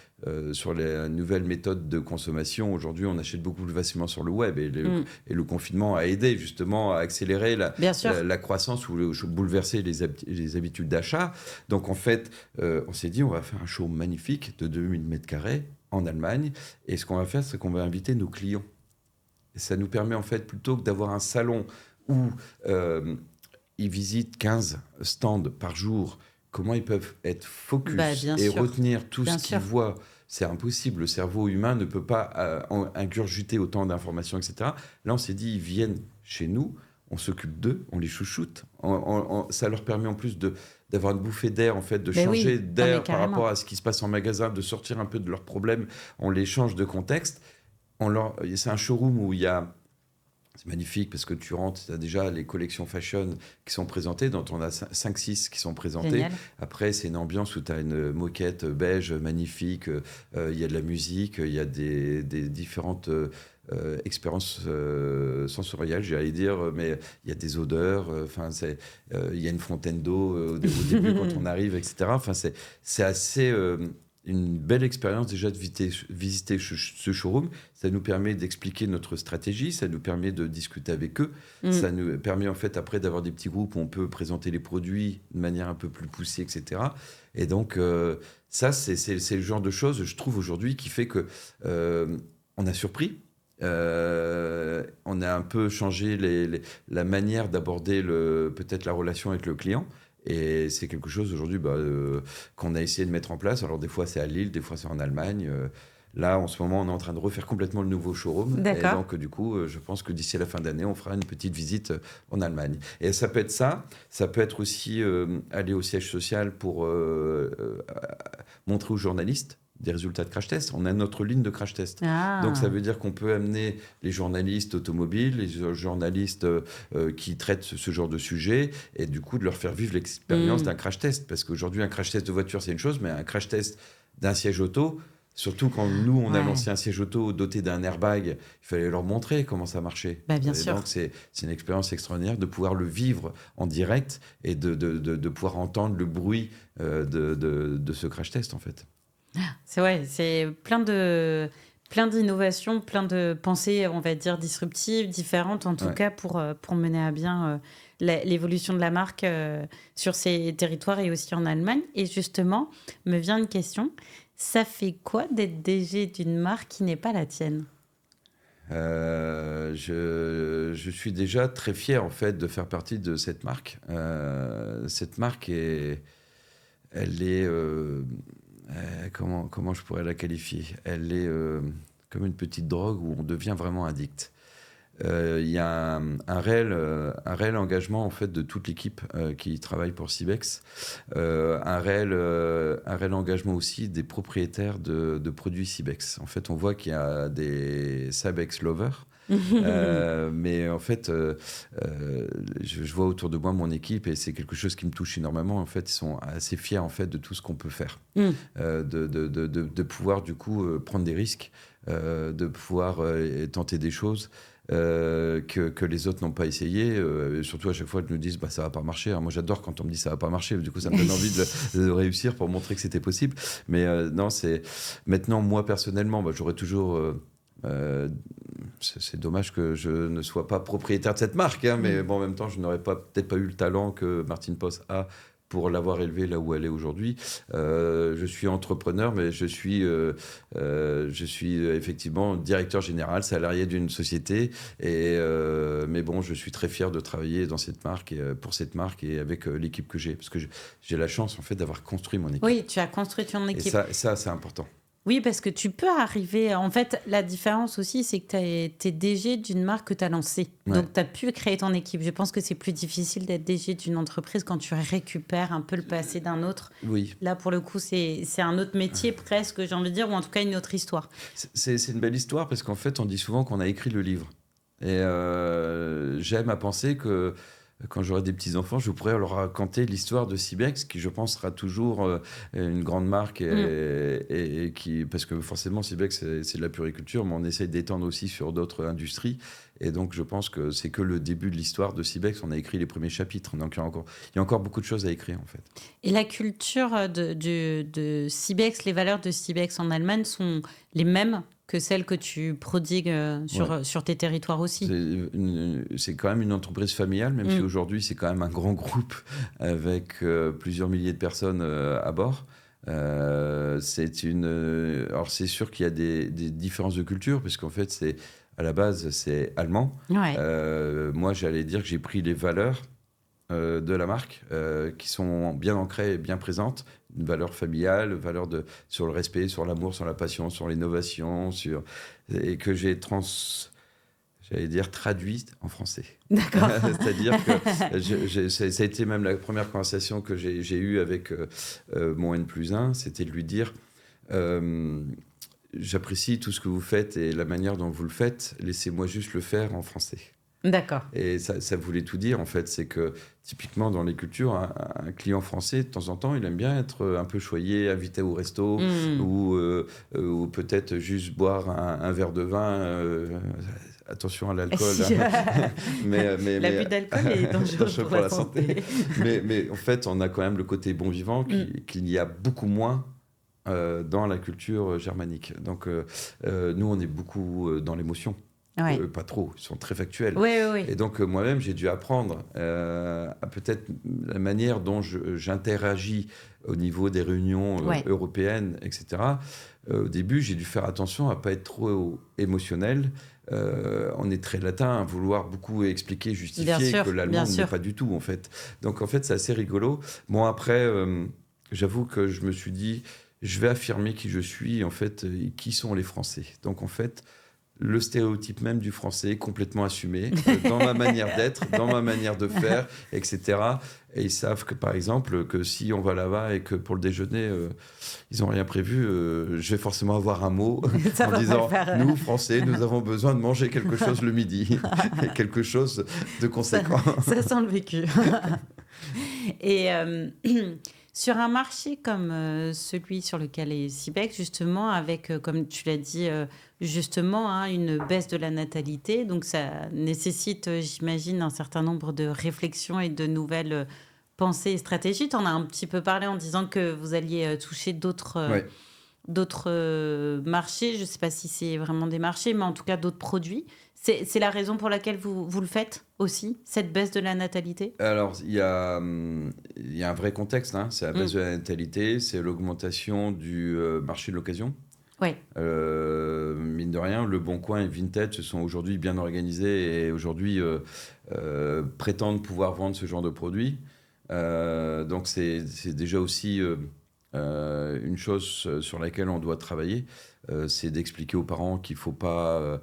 sur les nouvelles méthodes de consommation, aujourd'hui, on achète beaucoup plus facilement sur le web. Et le confinement a aidé justement à accélérer Bien sûr. la croissance ou bouleverser les habitudes d'achat. Donc en fait, on s'est dit, on va faire un show magnifique de 2000 mètres carrés en Allemagne. Et ce qu'on va faire, c'est qu'on va inviter nos clients. Et ça nous permet en fait, plutôt que d'avoir un salon où ils visitent 15 stands par jour, comment ils peuvent être focus Bien et sûr. retenir tout Bien ce qu'ils sûr. voient. C'est impossible. Le cerveau humain ne peut pas ingurgiter autant d'informations, etc. Là, on s'est dit, ils viennent chez nous, on s'occupe d'eux, on les chouchoute. Ça leur permet en plus d'avoir une bouffée d'air, en fait, de Mais changer oui, non, mais d'air par carrément. rapport à ce qui se passe en magasin, de sortir un peu de leurs problèmes. On les change de contexte. C'est un showroom où il y a... C'est magnifique parce que tu rentres, tu as déjà les collections fashion qui sont présentées, dont on a 5-6 qui sont présentées. Génial. Après, c'est une ambiance où tu as une moquette beige magnifique, il y a de la musique, il y a des différentes expériences sensorielles, j'allais dire, mais il y a des odeurs, il y a une fontaine d'eau au début quand on arrive, etc. Enfin, c'est assez... une belle expérience déjà de visiter ce showroom. Ça nous permet d'expliquer notre stratégie, ça nous permet de discuter avec eux, ça nous permet en fait après d'avoir des petits groupes où on peut présenter les produits de manière un peu plus poussée, etc. Et donc ça, c'est le genre de choses, je trouve aujourd'hui, qui fait que on a surpris. On a un peu changé la manière d'aborder peut-être la relation avec le client. Et c'est quelque chose aujourd'hui qu'on a essayé de mettre en place. Alors des fois c'est à Lille, des fois c'est en Allemagne. Là en ce moment on est en train de refaire complètement le nouveau showroom. D'accord. Et donc du coup je pense que d'ici la fin d'année on fera une petite visite en Allemagne. Et ça peut être ça peut être aussi aller au siège social pour montrer aux journalistes des résultats de crash test. On a notre ligne de crash test. Ah. Donc ça veut dire qu'on peut amener les journalistes automobiles, les journalistes qui traitent ce genre de sujet, et du coup de leur faire vivre l'expérience d'un crash test. Parce qu'aujourd'hui, un crash test de voiture, c'est une chose, mais un crash test d'un siège auto, surtout quand nous, on a lancé un siège auto doté d'un airbag, il fallait leur montrer comment ça marchait. Bien et sûr. donc c'est une expérience extraordinaire de pouvoir le vivre en direct et de pouvoir entendre le bruit de ce crash test, en fait. C'est plein d'innovations, plein de pensées, on va dire, disruptives, différentes, en tout cas, pour mener à bien l'évolution de la marque sur ces territoires et aussi en Allemagne. Et justement, me vient une question. Ça fait quoi d'être DG d'une marque qui n'est pas la tienne ? Je suis déjà très fier, en fait, de faire partie de cette marque. Cette marque, elle est... comment je pourrais la qualifier ? Elle est comme une petite drogue où on devient vraiment addict. Il y a un réel engagement en fait de toute l'équipe qui travaille pour Cybex, un réel engagement aussi des propriétaires de produits Cybex. En fait, on voit qu'il y a des Cybex lovers. Mais en fait, je vois autour de moi mon équipe et c'est quelque chose qui me touche énormément. En fait, ils sont assez fiers en fait de tout ce qu'on peut faire, de pouvoir du coup prendre des risques, de pouvoir tenter des choses. Que les autres n'ont pas essayé. Surtout à chaque fois, ils nous disent ça va pas marcher. Alors, moi, j'adore quand on me dit ça va pas marcher. Du coup, ça me donne envie de réussir pour montrer que c'était possible. Mais non, c'est maintenant moi personnellement, j'aurais toujours. C'est dommage que je ne sois pas propriétaire de cette marque, hein, mais bon, en même temps, je n'aurais peut-être pas eu le talent que Martine Posse a pour l'avoir élevée là où elle est aujourd'hui. Je suis entrepreneur, mais je suis effectivement directeur général, salarié d'une société. Mais bon, je suis très fier de travailler dans cette marque et pour cette marque et avec l'équipe que j'ai. Parce que j'ai la chance, en fait, d'avoir construit mon équipe. Oui, tu as construit ton équipe. Et ça c'est important. Oui, parce que tu peux arriver... En fait, la différence aussi, c'est que tu es DG d'une marque que tu as lancée. Ouais. Donc, tu as pu créer ton équipe. Je pense que c'est plus difficile d'être DG d'une entreprise quand tu récupères un peu le passé d'un autre. Oui. Là, pour le coup, c'est un autre métier presque, j'ai envie de dire, ou en tout cas une autre histoire. C'est une belle histoire parce qu'en fait, on dit souvent qu'on a écrit le livre. Et j'aime à penser que quand j'aurai des petits-enfants, je pourrais leur raconter l'histoire de Cibex, qui, je pense, sera toujours une grande marque, et qui, parce que forcément, Cibex, c'est de la puriculture, mais on essaye d'étendre aussi sur d'autres industries. Et donc, je pense que c'est que le début de l'histoire de Cibex. On a écrit les premiers chapitres. Donc, il y a encore beaucoup de choses à écrire, en fait. Et la culture de Cibex, les valeurs de Cibex en Allemagne sont les mêmes que celles que tu prodigues Ouais. sur tes territoires aussi. C'est quand même une entreprise familiale, même si aujourd'hui, c'est quand même un grand groupe avec plusieurs milliers de personnes à bord. Alors, c'est sûr qu'il y a des différences de culture, puisqu'en fait, à la base, c'est allemand. Ouais. Moi, j'allais dire que j'ai pris les valeurs de la marque qui sont bien ancrées et bien présentes. Une valeur familiale, sur le respect, sur l'amour, sur la passion, sur l'innovation, et que j'allais dire traduite en français. D'accord. C'est-à-dire que ça a été même la première conversation que j'ai eue avec mon N+1, c'était de lui dire j'apprécie tout ce que vous faites et la manière dont vous le faites, laissez-moi juste le faire en français. D'accord. Et ça voulait tout dire, en fait. C'est que, typiquement, dans les cultures, un client français, de temps en temps, il aime bien être un peu choyé, invité au resto, ou peut-être juste boire un verre de vin. Attention à l'alcool. Hein. L'abus d'alcool est dangereux pour la santé. Mais en fait, on a quand même le côté bon vivant qu'il y a beaucoup moins dans la culture germanique. Donc, nous, on est beaucoup dans l'émotion. Ouais. Pas trop, ils sont très factuels. Oui, oui, oui. Et donc, moi-même, j'ai dû apprendre à peut-être la manière dont j'interagis au niveau des réunions européennes, etc. Au début, j'ai dû faire attention à ne pas être trop émotionnel. On est très latin à vouloir beaucoup expliquer, justifier, que l'allemand n'est pas du tout, en fait. Donc, en fait, c'est assez rigolo. Bon, après, j'avoue que je me suis dit, je vais affirmer qui je suis, en fait, et qui sont les Français. Donc, en fait, le stéréotype même du français complètement assumé dans ma manière d'être, dans ma manière de faire, etc. Et ils savent que, par exemple, que si on va là-bas et que pour le déjeuner, ils n'ont rien prévu, je vais forcément avoir un mot en disant « Nous, Français, nous avons besoin de manger quelque chose le midi. » Et quelque chose de conséquent. Ça sent le vécu. Et sur un marché comme celui sur lequel est Cibex, justement, avec, comme tu l'as dit, justement, hein, une baisse de la natalité. Donc, ça nécessite, j'imagine, un certain nombre de réflexions et de nouvelles pensées et stratégies. Tu en as un petit peu parlé en disant que vous alliez toucher d'autres marchés. Je ne sais pas si c'est vraiment des marchés, mais en tout cas d'autres produits. C'est la raison pour laquelle vous le faites aussi, cette baisse de la natalité? Alors, il y a un vrai contexte. Hein. C'est la baisse de la natalité, c'est l'augmentation du marché de l'occasion. Oui. Mine de rien, Le Bon Coin et Vinted se sont aujourd'hui bien organisés et aujourd'hui prétendent pouvoir vendre ce genre de produits. Donc, c'est déjà aussi une chose sur laquelle on doit travailler. C'est d'expliquer aux parents qu'il ne faut pas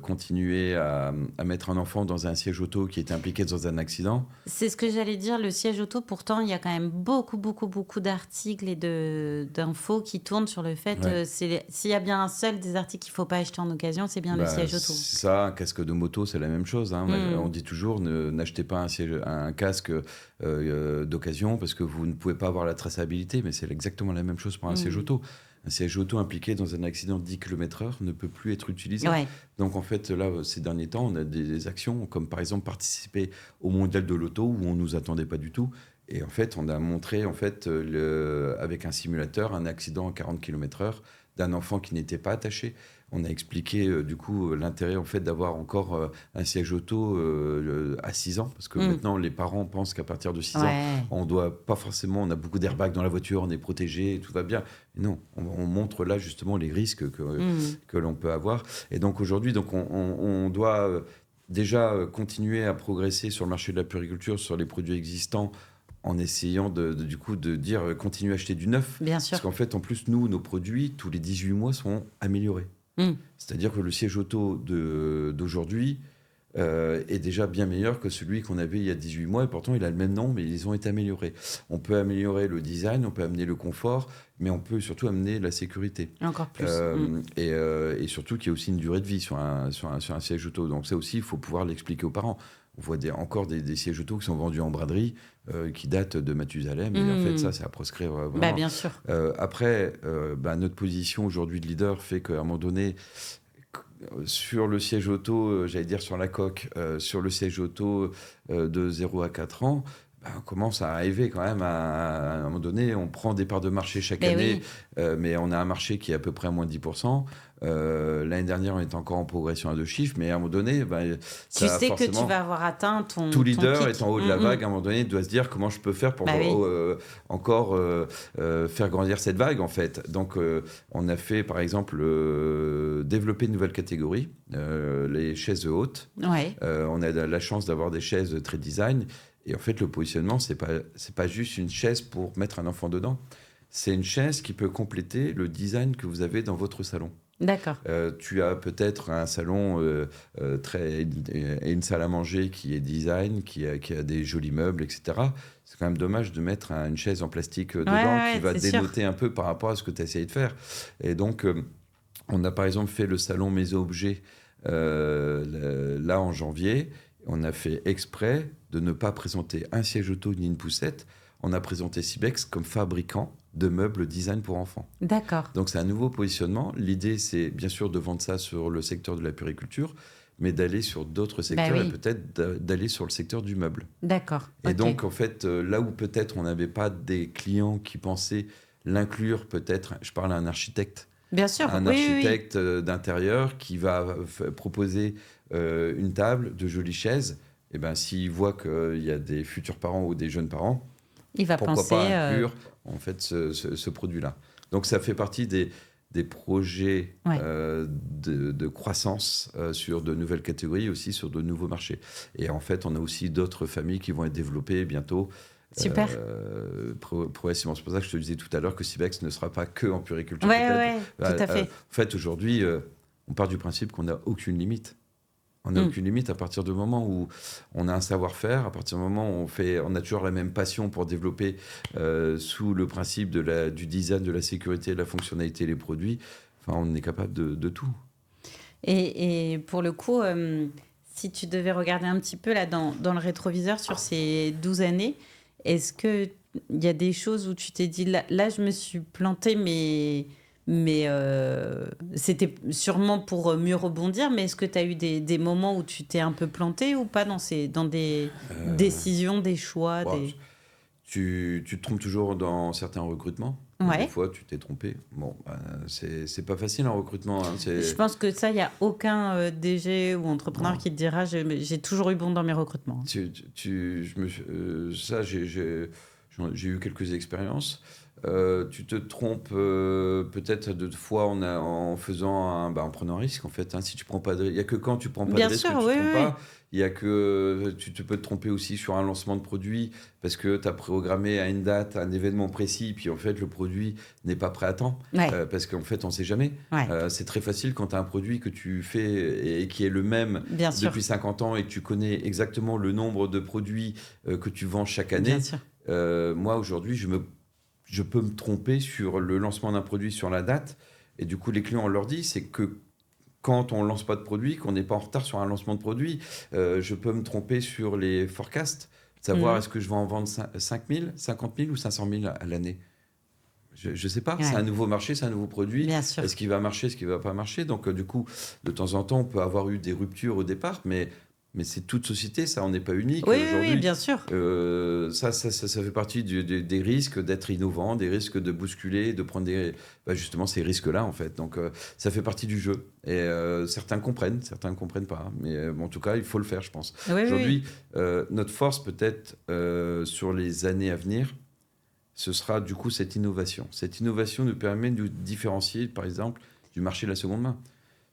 continuer à mettre un enfant dans un siège auto qui est impliqué dans un accident. C'est ce que j'allais dire, le siège auto. Pourtant, il y a quand même beaucoup d'articles et d'infos qui tournent sur le fait, s'il y a bien un seul des articles qu'il ne faut pas acheter en occasion, c'est bien le siège auto. Ça, un casque de moto, c'est la même chose. Hein. On dit toujours, n'achetez pas un casque d'occasion parce que vous ne pouvez pas avoir la traçabilité, mais c'est exactement la même chose pour un siège auto. Un siège auto impliqué dans un accident de 10 km/h ne peut plus être utilisé. Ouais. Donc, en fait, là, ces derniers temps, on a des actions comme, par exemple, participer au mondial de l'auto où on ne nous attendait pas du tout. Et en fait, on a montré, avec un simulateur, un accident à 40 km/h d'un enfant qui n'était pas attaché. On a expliqué, du coup, l'intérêt, en fait, d'avoir encore un siège auto à 6 ans. Parce que maintenant, les parents pensent qu'à partir de 6 ans, on doit pas forcément... On a beaucoup d'airbags dans la voiture, on est protégé, tout va bien. Mais non, on montre là, justement, les risques que l'on peut avoir. Et donc, aujourd'hui, on doit déjà continuer à progresser sur le marché de la puriculture, sur les produits existants, en essayant de dire continuez à acheter du neuf. Bien sûr. Parce qu'en fait, en plus, nous, nos produits, tous les 18 mois, sont améliorés. C'est-à-dire que le siège auto d'aujourd'hui est déjà bien meilleur que celui qu'on avait il y a 18 mois. Et pourtant, il a le même nom, mais ils ont été améliorés. On peut améliorer le design, on peut amener le confort, mais on peut surtout amener la sécurité. Encore plus. Et surtout qu'il y a aussi une durée de vie sur un siège auto. Donc ça aussi, il faut pouvoir l'expliquer aux parents. On voit encore des sièges auto qui sont vendus en braderie, qui datent de Mathusalem. Et en fait, ça, c'est à proscrire vraiment. Bien sûr. Après, notre position aujourd'hui de leader fait qu'à un moment donné, sur le siège auto, j'allais dire sur la coque, sur le siège auto de 0 à 4 ans, on commence à arriver quand même à un moment donné, on prend des parts de marché chaque année, mais on a un marché qui est à peu près à moins de 10%. L'année dernière, on était encore en progression à 2 chiffres, mais à un moment donné, tu sais que tu vas avoir atteint tout leader pic. est en haut de la vague. À un moment donné, il doit se dire comment je peux faire pour encore faire grandir cette vague, en fait. Donc, on a fait, par exemple, développer une nouvelle catégorie, les chaises hautes. Ouais. On a la chance d'avoir des chaises très design. Et en fait, le positionnement, c'est pas juste une chaise pour mettre un enfant dedans. C'est une chaise qui peut compléter le design que vous avez dans votre salon. D'accord. Tu as peut-être un salon et une salle à manger qui est design, qui a des jolis meubles, etc. C'est quand même dommage de mettre une chaise en plastique dedans qui va dénoter un peu par rapport à ce que tu as essayé de faire. Et donc, on a par exemple fait le salon Maison Objet là en janvier. On a fait exprès de ne pas présenter un siège auto ni une poussette. On a présenté Sibex comme fabricant de meubles design pour enfants. D'accord. Donc c'est un nouveau positionnement. L'idée, c'est bien sûr de vendre ça sur le secteur de la puriculture, mais d'aller sur d'autres secteurs et peut-être d'aller sur le secteur du meuble. D'accord. Et donc, en fait, là où peut-être on n'avait pas des clients qui pensaient l'inclure, peut-être, je parle à un architecte. Bien sûr, un architecte d'intérieur qui va proposer une table, de jolies chaises. Et ben, s'il voit qu'il y a des futurs parents ou des jeunes parents, il va pourquoi penser, pas inclure en fait ce produit-là. Donc ça fait partie des projets de croissance sur de nouvelles catégories, aussi sur de nouveaux marchés. Et en fait, on a aussi d'autres familles qui vont être développées bientôt. Super. Progressivement. C'est pour ça que je te disais tout à l'heure que Sibex ne sera pas que en puriculture. Tout à fait. En fait, aujourd'hui, on part du principe qu'on n'a aucune limite. On n'a aucune limite à partir du moment où on a un savoir-faire, à partir du moment où on a toujours la même passion pour développer sous le principe du design, de la sécurité, de la fonctionnalité, les produits. Enfin, on est capable de tout. Et pour le coup, si tu devais regarder un petit peu là dans le rétroviseur sur ces 12 années, est-ce qu'il y a des choses où tu t'es dit, là je me suis plantée, mais c'était sûrement pour mieux rebondir, mais est-ce que tu as eu des moments où tu t'es un peu planté ou pas dans des décisions, des choix Tu te trompes toujours dans certains recrutements. Des fois, tu t'es trompé. Bon, c'est pas facile en recrutement. Hein, je pense que ça, il n'y a aucun DG ou entrepreneur qui te dira j'ai toujours eu bon dans mes recrutements. J'ai eu quelques expériences. Tu te trompes peut-être de fois en faisant en prenant un risque en fait. Hein. Si tu prends pas de, il y a que quand tu prends pas de risque que tu te trompes pas. Il y a que tu peux te tromper aussi sur un lancement de produit parce que tu as programmé à une date un événement précis puis en fait le produit n'est pas prêt à temps parce qu'en fait on sait jamais. C'est très facile quand tu as un produit que tu fais et qui est le même depuis 50 ans et que tu connais exactement le nombre de produits que tu vends chaque année. Moi aujourd'hui je peux me tromper sur le lancement d'un produit, sur la date. Et du coup, les clients, on leur dit, c'est que quand on ne lance pas de produit, qu'on n'est pas en retard sur un lancement de produit, je peux me tromper sur les forecasts, savoir est-ce que je vais en vendre 5 000, 50 000 ou 500 000 à l'année. Je ne sais pas, c'est un nouveau marché, c'est un nouveau produit. Est-ce qu'il va marcher, est-ce qu'il ne va pas marcher? Donc, du coup, de temps en temps, on peut avoir eu des ruptures au départ, mais c'est toute société, ça, on n'est pas unique. Oui, bien sûr. Ça fait partie des risques d'être innovant, des risques de bousculer, de prendre justement ces risques-là, en fait. Donc, ça fait partie du jeu. Et certains comprennent pas. Hein. Mais en tout cas, il faut le faire, je pense. Aujourd'hui, notre force, peut-être, sur les années à venir, ce sera du coup cette innovation. Cette innovation nous permet de nous différencier, par exemple, du marché de la seconde main.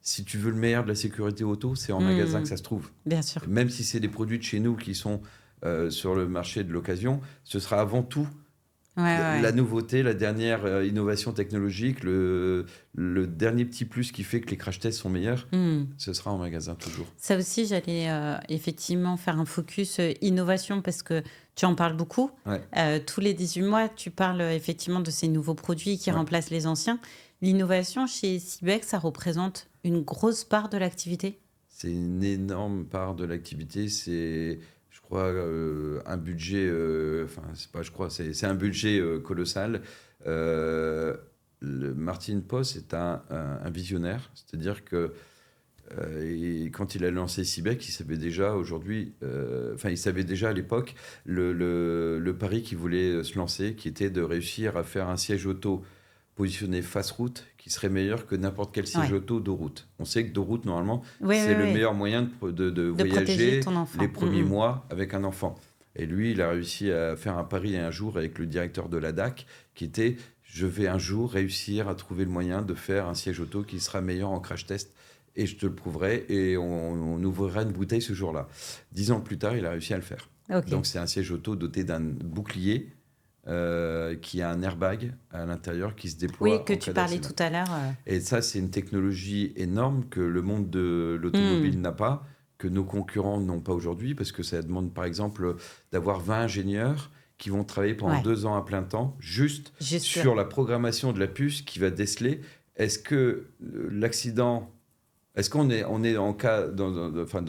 Si tu veux le meilleur de la sécurité auto, c'est en magasin que ça se trouve. Bien sûr. Même si c'est des produits de chez nous qui sont sur le marché de l'occasion, ce sera avant tout la nouveauté, la dernière innovation technologique, le dernier petit plus qui fait que les crash tests sont meilleurs. Ce sera en magasin toujours. Ça aussi, j'allais effectivement faire un focus innovation parce que tu en parles beaucoup. Tous les 18 mois, tu parles effectivement de ces nouveaux produits qui remplacent les anciens. L'innovation chez Sibex, ça représente une grosse part de l'activité? c'est une énorme part de l'activité. C'est, je crois, un budget. Enfin, c'est pas, je crois, c'est un budget colossal. Euh, Martin Poss est un visionnaire, c'est-à-dire que et quand il a lancé Cibec, il savait déjà aujourd'hui, enfin il savait déjà à l'époque le pari qu'il voulait se lancer, qui était de réussir à faire un siège auto positionné face route qui serait meilleur que n'importe quel siège Ouais. auto de route. On sait que de route, normalement, Oui, c'est oui, le oui. meilleur moyen de De protéger voyager ton enfant. les premiers Mm, mm. mois avec un enfant. Et lui, il a réussi à faire un pari un jour avec le directeur de la DAC, qui était, je vais un jour réussir à trouver le moyen de faire un siège auto qui sera meilleur en crash test. Et je te le prouverai, et on ouvrira une bouteille ce jour-là. 10 ans plus tard, il a réussi à le faire. Ok. Donc c'est un siège auto doté d'un bouclier qui a un airbag à l'intérieur qui se déploie. Oui, que en tu cas parlais d'accident. tout à l'heure. Et ça, c'est une technologie énorme que le monde de l'automobile n'a pas, que nos concurrents n'ont pas aujourd'hui, parce que ça demande par exemple d'avoir 20 ingénieurs qui vont travailler pendant Ouais. 2 ans à plein temps, juste Juste sur la programmation de la puce qui va déceler est-ce que l'accident, est-ce qu'on est, on est en cas, enfin,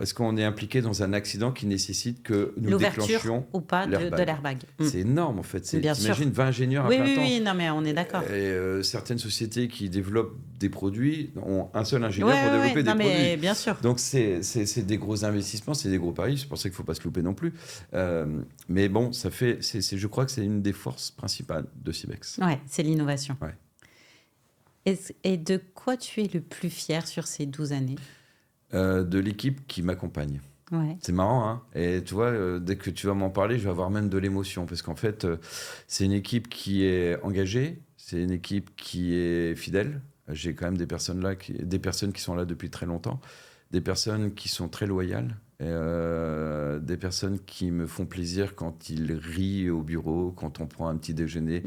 est-ce qu'on est impliqué dans un accident qui nécessite que nous l'ouverture déclenchions ou pas de l'airbag. l'airbag. C'est énorme en fait. Bien sûr. T'imagines 20 ingénieurs Oui, à plein oui, temps. oui, non, mais on est d'accord. Et certaines sociétés qui développent des produits ont un seul Oui, ingénieur pour développer des non, mais produits. bien sûr. Donc c'est des gros investissements, c'est des gros paris. C'est pour ça qu'il ne faut pas se louper non plus. Mais bon, ça fait, je crois que c'est une des forces principales de Cibex. Ouais, c'est l'innovation. Ouais. Et de quoi tu es le plus fier sur ces 12 années? De l'équipe qui m'accompagne. Ouais. C'est marrant, hein. Et tu vois, dès que tu vas m'en parler, je vais avoir même de l'émotion. Parce qu'en fait, c'est une équipe qui est engagée, c'est une équipe qui est fidèle. J'ai quand même des personnes qui sont là depuis très longtemps, des personnes qui sont très loyales, des personnes qui me font plaisir quand ils rient au bureau, quand on prend un petit déjeuner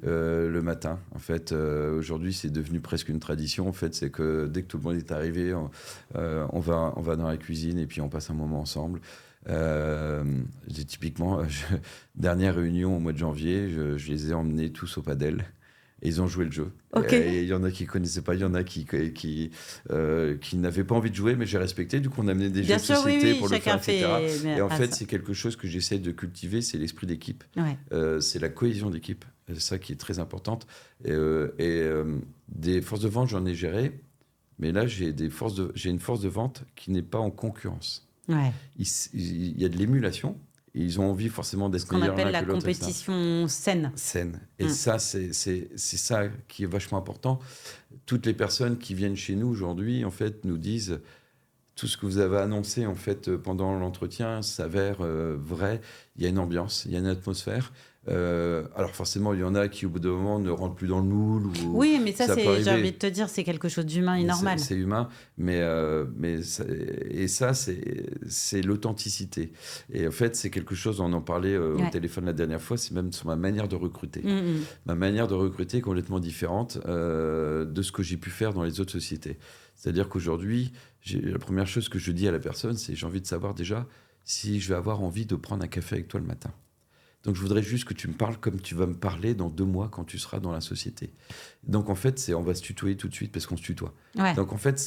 le matin. En fait, aujourd'hui, c'est devenu presque une tradition. En fait, c'est que dès que tout le monde est arrivé, on va dans la cuisine et puis on passe un moment ensemble. Typiquement, dernière réunion au mois de janvier, je les ai emmenés tous au padel. Et ils ont joué le jeu. Ok. Et il y en a qui ne connaissaient pas, il y en a qui n'avaient pas envie de jouer, mais j'ai respecté. Du coup, on a amené des Bien jeux de sûr, oui, société oui, pour le chacun faire, etc. fait. Et en fait, c'est quelque chose que j'essaie de cultiver, c'est l'esprit d'équipe. Ouais. C'est la cohésion d'équipe. C'est ça qui est très importante. Des forces de vente, j'en ai géré. Mais là, j'ai une force de vente qui n'est pas en concurrence. Ouais. Il y a de l'émulation. Et ils ont envie forcément Ce d'être qu'on meilleurs appelle l'un la que l'autre. compétition saine. Et ça, c'est ça qui est vachement important. Toutes les personnes qui viennent chez nous aujourd'hui, en fait, nous disent tout ce que vous avez annoncé en fait pendant l'entretien s'avère vrai. Il y a une ambiance, il y a une atmosphère. Alors forcément, il y en a qui au bout d'un moment ne rentrent plus dans le moule. Oui, mais ça, peut j'ai arriver. envie de te dire, c'est quelque chose d'humain et normal. C'est humain, et ça, c'est l'authenticité. Et en fait, c'est quelque chose, on en parlait au téléphone la dernière fois, c'est même sur ma manière de recruter. Ma manière de recruter est complètement différente de ce que j'ai pu faire dans les autres sociétés. C'est-à-dire qu'aujourd'hui, la première chose que je dis à la personne, c'est j'ai envie de savoir déjà si je vais avoir envie de prendre un café avec toi le matin. Donc, je voudrais juste que tu me parles comme tu vas me parler dans 2 mois quand tu seras dans la société. Donc, en fait, on va se tutoyer tout de suite parce qu'on se tutoie. Ouais. Donc, en fait,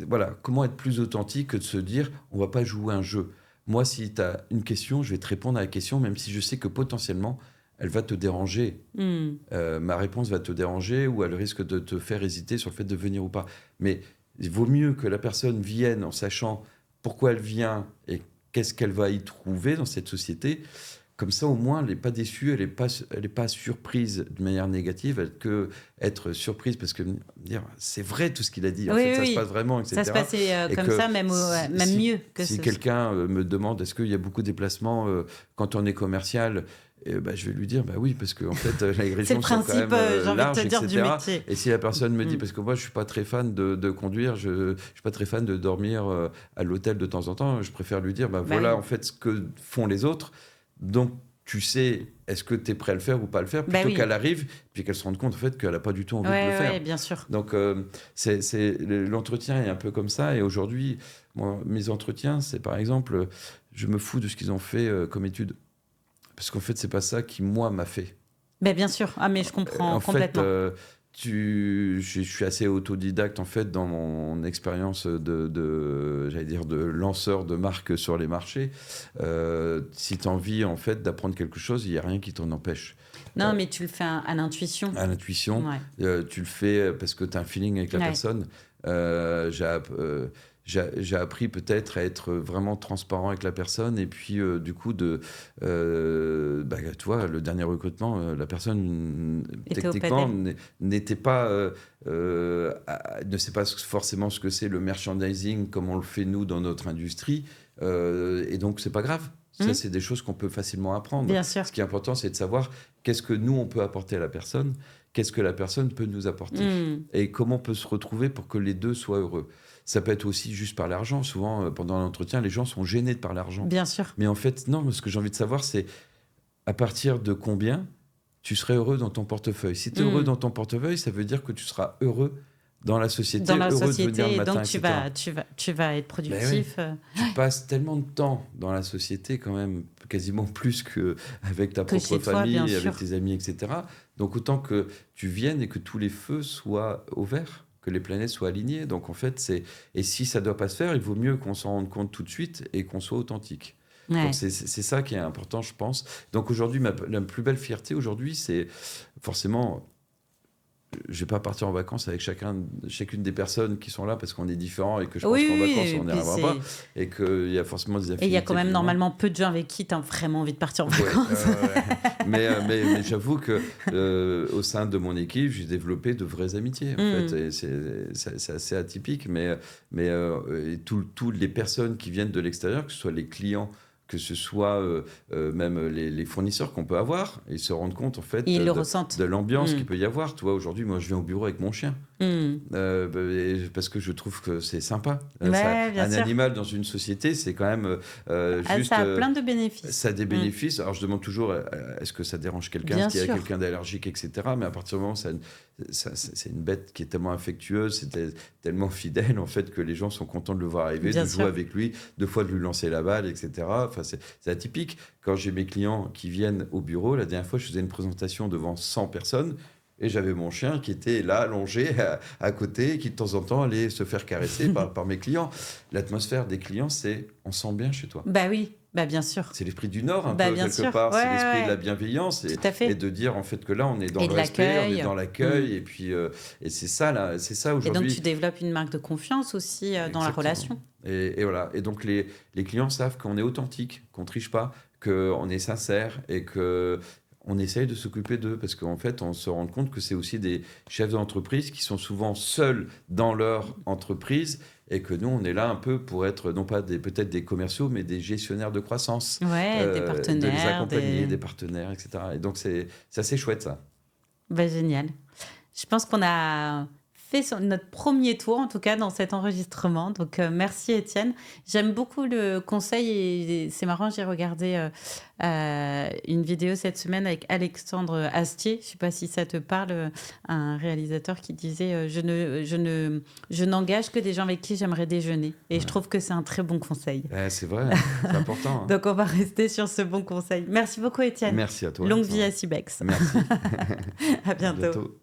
voilà, comment être plus authentique que de se dire, on va pas jouer un jeu. Moi, si tu as une question, je vais te répondre à la question, même si je sais que potentiellement, elle va te déranger. Ma réponse va te déranger ou elle risque de te faire hésiter sur le fait de venir ou pas. Mais il vaut mieux que la personne vienne en sachant pourquoi elle vient et qu'est-ce qu'elle va y trouver dans cette société. Comme ça, au moins, elle n'est pas déçue, elle n'est pas surprise de manière négative, elle peut être surprise parce que dire c'est vrai tout ce qu'il a dit, en fait, ça se passe vraiment, etc. Ça se passait comme ça, même mieux que si quelqu'un me demande est-ce qu'il y a beaucoup de déplacements quand on est commercial, je vais lui dire oui, parce que en fait, les régions sont quand même larges, etc. Du métier. Et si la personne me dit, parce que moi, je ne suis pas très fan de conduire, je ne suis pas très fan de dormir à l'hôtel de temps en temps, je préfère lui dire, voilà, en fait, ce que font les autres. Donc, tu sais, est-ce que tu es prêt à le faire ou pas à le faire, plutôt qu'elle arrive, puis qu'elle se rende compte en fait, qu'elle n'a pas du tout envie de le faire. Oui, bien sûr. Donc, l'entretien est un peu comme ça. Et aujourd'hui, mes entretiens, c'est par exemple, je me fous de ce qu'ils ont fait comme étude. Parce qu'en fait, c'est pas ça qui, moi, m'a fait. Bien sûr. Ah, mais je comprends complètement. je suis assez autodidacte en fait dans mon expérience j'allais dire de lanceur de marque sur les marchés. Si tu as envie en fait d'apprendre quelque chose, il n'y a rien qui t'en empêche. Non, mais tu le fais à l'intuition. À l'intuition, Ouais. tu le fais parce que tu as un feeling avec la Ouais. personne. J'ai appris peut-être à être vraiment transparent avec la personne et puis du coup tu vois, le dernier recrutement, la personne Était au techniquement padel. n'était pas ne sait pas forcément ce que c'est le merchandising comme on le fait nous dans notre industrie, et donc c'est pas grave. Ça, c'est des choses qu'on peut facilement apprendre. Bien sûr. Ce qui est important, c'est de savoir qu'est-ce que nous, on peut apporter à la personne, qu'est-ce que la personne peut nous apporter, et comment on peut se retrouver pour que les deux soient heureux. Ça peut être aussi juste par l'argent. Souvent, pendant l'entretien, les gens sont gênés de parler l'argent. Bien sûr. Mais en fait, non, ce que j'ai envie de savoir, c'est à partir de combien tu serais heureux dans ton portefeuille. Si tu es heureux dans ton portefeuille, ça veut dire que tu seras heureux dans la société, Dans la heureux société, de venir le et matin, donc etc. tu vas être productif. Tu passes tellement de temps dans la société, quand même, quasiment plus qu'avec ta Que propre chez toi, famille, bien avec sûr. tes amis, etc. Donc autant que tu viennes et que tous les feux soient au vert, que les planètes soient alignées. Donc en fait, et si ça ne doit pas se faire, il vaut mieux qu'on s'en rende compte tout de suite et qu'on soit authentique. Ouais. Donc c'est ça qui est important, je pense. Donc aujourd'hui, la plus belle fierté aujourd'hui, c'est forcément... Je vais pas partir en vacances avec chacune des personnes qui sont là parce qu'on est différents et que je pense Oui, qu'en oui, vacances, et on n'y puis arrivera pas. Et qu'il y a forcément des affinités. Et il y a quand même évidemment. normalement peu de gens avec qui tu as vraiment envie de partir en Ouais, vacances. mais j'avoue que au sein de mon équipe, j'ai développé de vraies amitiés. En fait, et c'est assez atypique, mais et tous les personnes qui viennent de l'extérieur, que ce soit les clients, que ce soit même les fournisseurs qu'on peut avoir, ils se rendent compte en fait Ils le ressentent. de l'ambiance qu'il peut y avoir. Tu vois, aujourd'hui, moi, je viens au bureau avec mon chien. Parce que je trouve que c'est sympa. Ouais, bien un sûr. animal dans une société, c'est quand même juste... ça a plein de bénéfices. Ça a des bénéfices. Alors, je demande toujours, est-ce que ça dérange quelqu'un, Bien est-ce qu'il y a sûr. quelqu'un d'allergique, etc. Mais à partir du moment où c'est une bête qui est tellement affectueuse, c'est tellement fidèle, en fait, que les gens sont contents de le voir arriver, Bien de sûr. jouer avec lui, deux fois de lui lancer la balle, etc. Enfin, c'est atypique. Quand j'ai mes clients qui viennent au bureau, la dernière fois, je faisais une présentation devant 100 personnes. Et j'avais mon chien qui était là, allongé à côté, qui de temps en temps allait se faire caresser par mes clients. L'atmosphère des clients, c'est on sent bien chez toi. Bah oui, bah bien sûr. C'est l'esprit du Nord, un Bah, peu, bien quelque sûr. part. C'est Ouais, l'esprit ouais. de la bienveillance. Tout à fait. Et de dire, en fait, que là, on est dans Et le de respect, on l'accueil. est dans l'accueil. Et puis, et c'est ça, là, c'est ça Et aujourd'hui. donc tu développes une marque de confiance aussi dans la Exactement. relation. Et voilà. Et donc, les clients savent qu'on est authentique, qu'on triche pas, qu'on est sincère et que on essaye de s'occuper d'eux parce qu'en fait, on se rend compte que c'est aussi des chefs d'entreprise qui sont souvent seuls dans leur entreprise et que nous, on est là un peu pour être non pas peut-être des commerciaux, mais des gestionnaires de croissance. Ouais, des partenaires. De les accompagner, des partenaires, etc. Et donc, c'est assez chouette, ça. Bah, génial. Je pense qu'on a fait notre premier tour, en tout cas, dans cet enregistrement. Donc, merci, Étienne. J'aime beaucoup le conseil et c'est marrant, j'ai regardé une vidéo cette semaine avec Alexandre Astier. Je ne sais pas si ça te parle, un réalisateur qui disait je n'engage que des gens avec qui j'aimerais déjeuner. Et je trouve que c'est un très bon conseil. C'est vrai, c'est important. Hein. Donc, on va rester sur ce bon conseil. Merci beaucoup, Étienne. Merci à toi. Longue vie à Cibex. Merci. À bientôt.